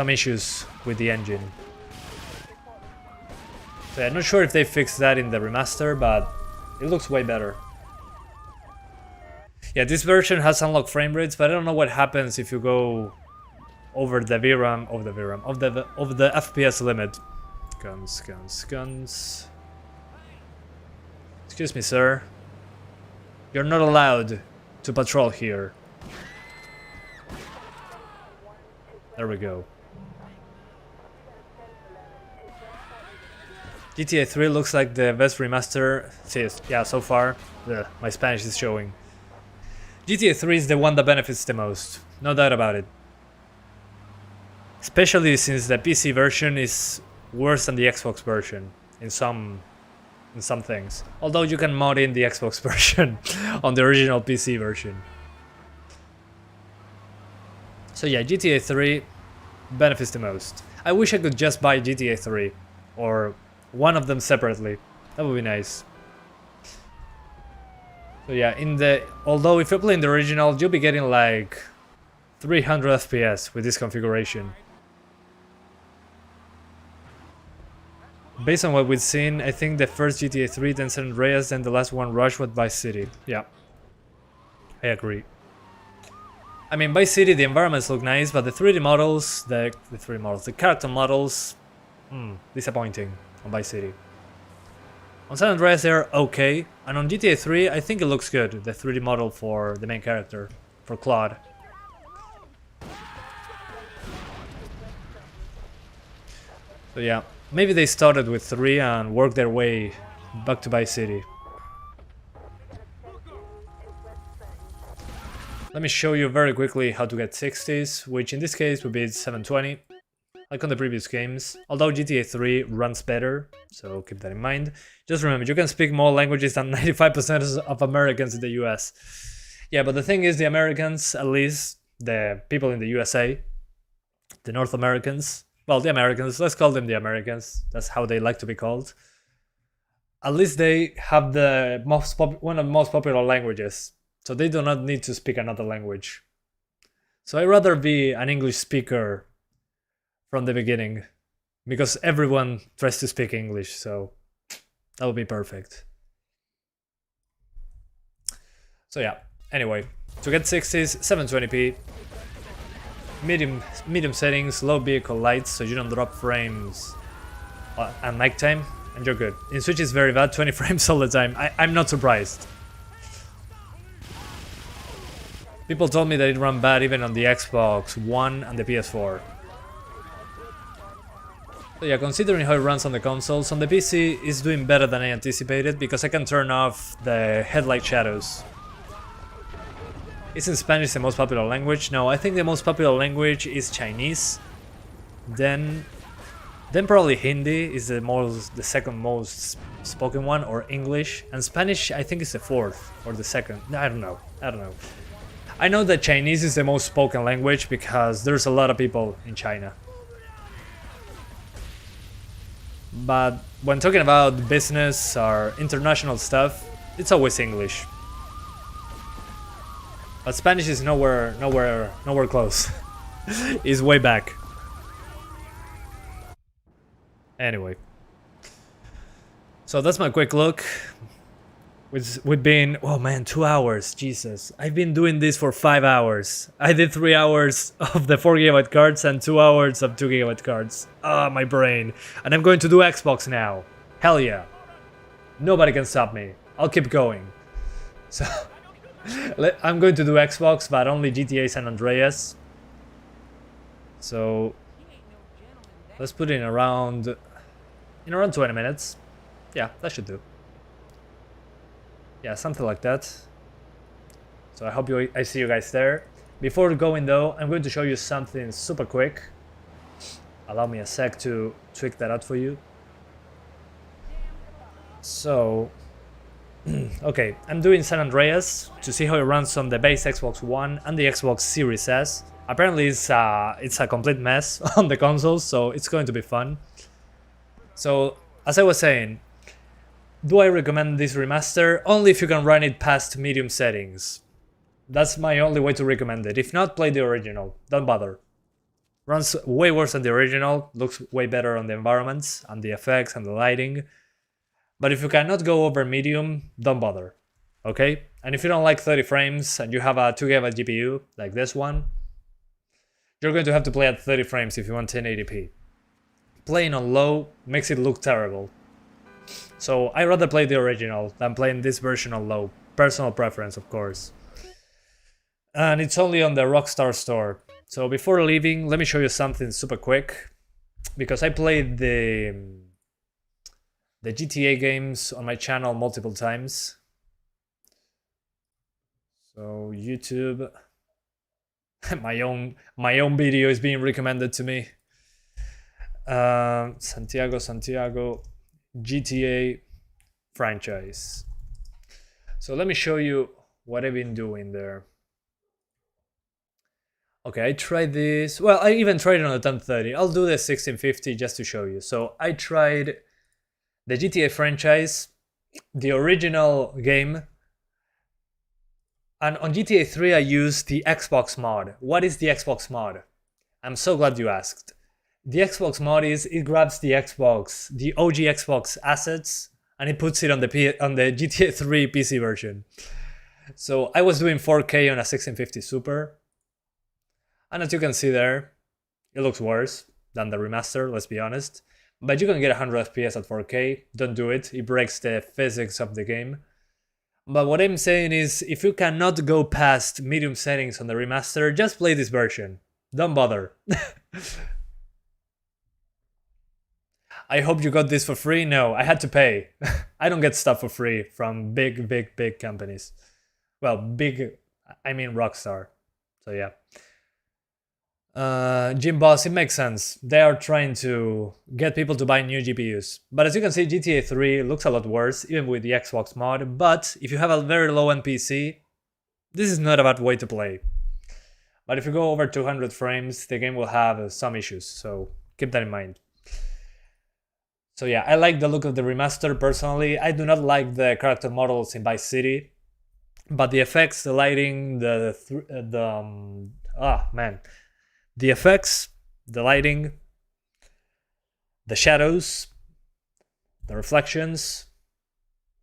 [SPEAKER 1] issues with the engine. So I'm not sure if they fixed that in the remaster, but it looks way better. Yeah, this version has unlocked frame rates, but I don't know what happens if you go over the VRAM, over the FPS limit. Guns. Excuse me, sir. You're not allowed to patrol here. There we go. GTA 3 looks like the best remaster. Yeah, so far. My Spanish is showing. GTA 3 is the one that benefits the most, no doubt about it. Especially since the PC version is worse than the Xbox version in some things. Although you can mod in the Xbox version on the original PC version. So yeah, GTA 3 benefits the most. I wish I could just buy GTA 3 or one of them separately. That would be nice. So yeah, although if you're playing the original, you'll be getting like 300 FPS with this configuration. Based on what we've seen, I think the first GTA 3, then San Andreas, then the last one Rush was Vice City. Yeah, I agree. I mean, Vice City, the environments look nice, but the 3D models, the character models, disappointing on Vice City. On San Andreas they're okay, and on GTA 3 I think it looks good, the 3D model for the main character, for Claude. So yeah, maybe they started with 3 and worked their way back to Vice City. Let me show you very quickly how to get 60s, which in this case would be 720. Like on the previous games, although GTA 3 runs better, so keep that in mind. Just remember, you can speak more languages than 95% of Americans in the US. Yeah, but the thing is, the Americans, at least the people in the USA, the North Americans, well, the Americans, let's call them the Americans, that's how they like to be called. At least they have the one of the most popular languages, so they do not need to speak another language. So I'd rather be an English speaker from the beginning, because everyone tries to speak English, so that would be perfect. So yeah, anyway, to get 60s, 720p, medium settings, low vehicle lights, so you don't drop frames at night time, and you're good. In Switch it's very bad, 20 frames all the time. I'm not surprised. People told me that it ran bad even on the Xbox One and the PS4. So yeah, considering how it runs on the consoles, on the PC it's doing better than I anticipated because I can turn off the headlight shadows. Isn't Spanish the most popular language? No, I think the most popular language is Chinese. Then probably Hindi is the second most spoken one, or English, and Spanish I think is the fourth or the second. I don't know. I know that Chinese is the most spoken language because there's a lot of people in China. But when talking about business or international stuff, it's always English. But Spanish is nowhere close. It's way back. Anyway. So that's my quick look. We've been, oh man, 2 hours, Jesus. I've been doing this for 5 hours. I did 3 hours of the 4GB cards and 2 hours of 2GB cards. Ah, my brain. And I'm going to do Xbox now. Hell yeah. Nobody can stop me. I'll keep going. So, I'm going to do Xbox, but only GTA San Andreas. So, let's put it in around 20 minutes. Yeah, that should do. Yeah, something like that. So I hope I see you guys there. Before going though, I'm going to show you something super quick. Allow me a sec to tweak that out for you. So, okay, I'm doing San Andreas to see how it runs on the base Xbox One and the Xbox Series S. Apparently it's a complete mess on the consoles, so it's going to be fun. So, as I was saying, do I recommend this remaster? Only if you can run it past medium settings. That's my only way to recommend it. If not, play the original. Don't bother. Runs way worse than the original, looks way better on the environments and the effects and the lighting. But if you cannot go over medium, don't bother, okay? And if you don't like 30 frames and you have a 2 GB GPU, like this one, you're going to have to play at 30 frames if you want 1080p. Playing on low makes it look terrible. So I rather play the original than playing this version on low. Personal preference, of course. And it's only on the Rockstar store. So before leaving, let me show you something super quick. Because I played the GTA games on my channel multiple times. So YouTube, my own video is being recommended to me. Santiago GTA franchise. So let me show you what I've been doing there. Okay, I tried this. Well, I even tried it on the 1030. I'll do the 1650 just to show you. So I tried the GTA franchise, the original game, and on GTA 3 I used the Xbox mod. What is the Xbox mod? I'm so glad you asked. The Xbox mod is it grabs the Xbox, the OG Xbox assets, and it puts it on the GTA 3 PC version. So I was doing 4K on a 1650 Super, and as you can see there, it looks worse than the remaster, let's be honest. But you can get 100 FPS at 4K, don't do it, it breaks the physics of the game. But what I'm saying is, if you cannot go past medium settings on the remaster, just play this version. Don't bother. I hope you got this for free. No, I had to pay. I don't get stuff for free from big companies. Well, big, I mean Rockstar. So yeah. Jim Boss, it makes sense. They are trying to get people to buy new GPUs. But as you can see, GTA 3 looks a lot worse, even with the Xbox mod. But if you have a very low-end PC, this is not a bad way to play. But if you go over 200 frames, the game will have some issues. So keep that in mind. So yeah, I like the look of the remaster personally. I do not like the character models in Vice City. But the effects, the lighting, the effects, the lighting, the shadows, the reflections,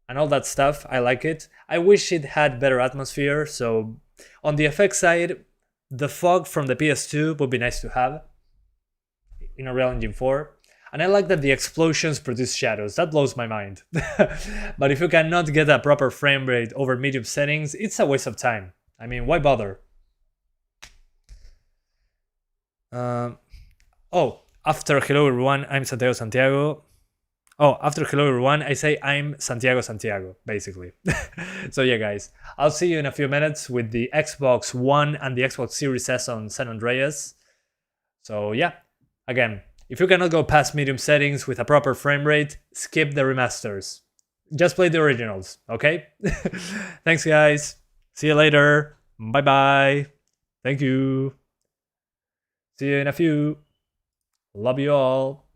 [SPEAKER 1] and all that stuff, I like it. I wish it had better atmosphere, so on the effects side, the fog from the PS2 would be nice to have in Unreal Engine 4. And I like that the explosions produce shadows, that blows my mind. But if you cannot get a proper frame rate over medium settings, it's a waste of time. I mean, why bother? After hello everyone, I'm Santiago. After hello everyone, I say I'm Santiago, basically. So yeah, guys, I'll see you in a few minutes with the Xbox One and the Xbox Series S on San Andreas. So yeah, again, if you cannot go past medium settings with a proper frame rate, skip the remasters. Just play the originals, okay? Thanks, guys. See you later. Bye-bye. Thank you. See you in a few. Love you all.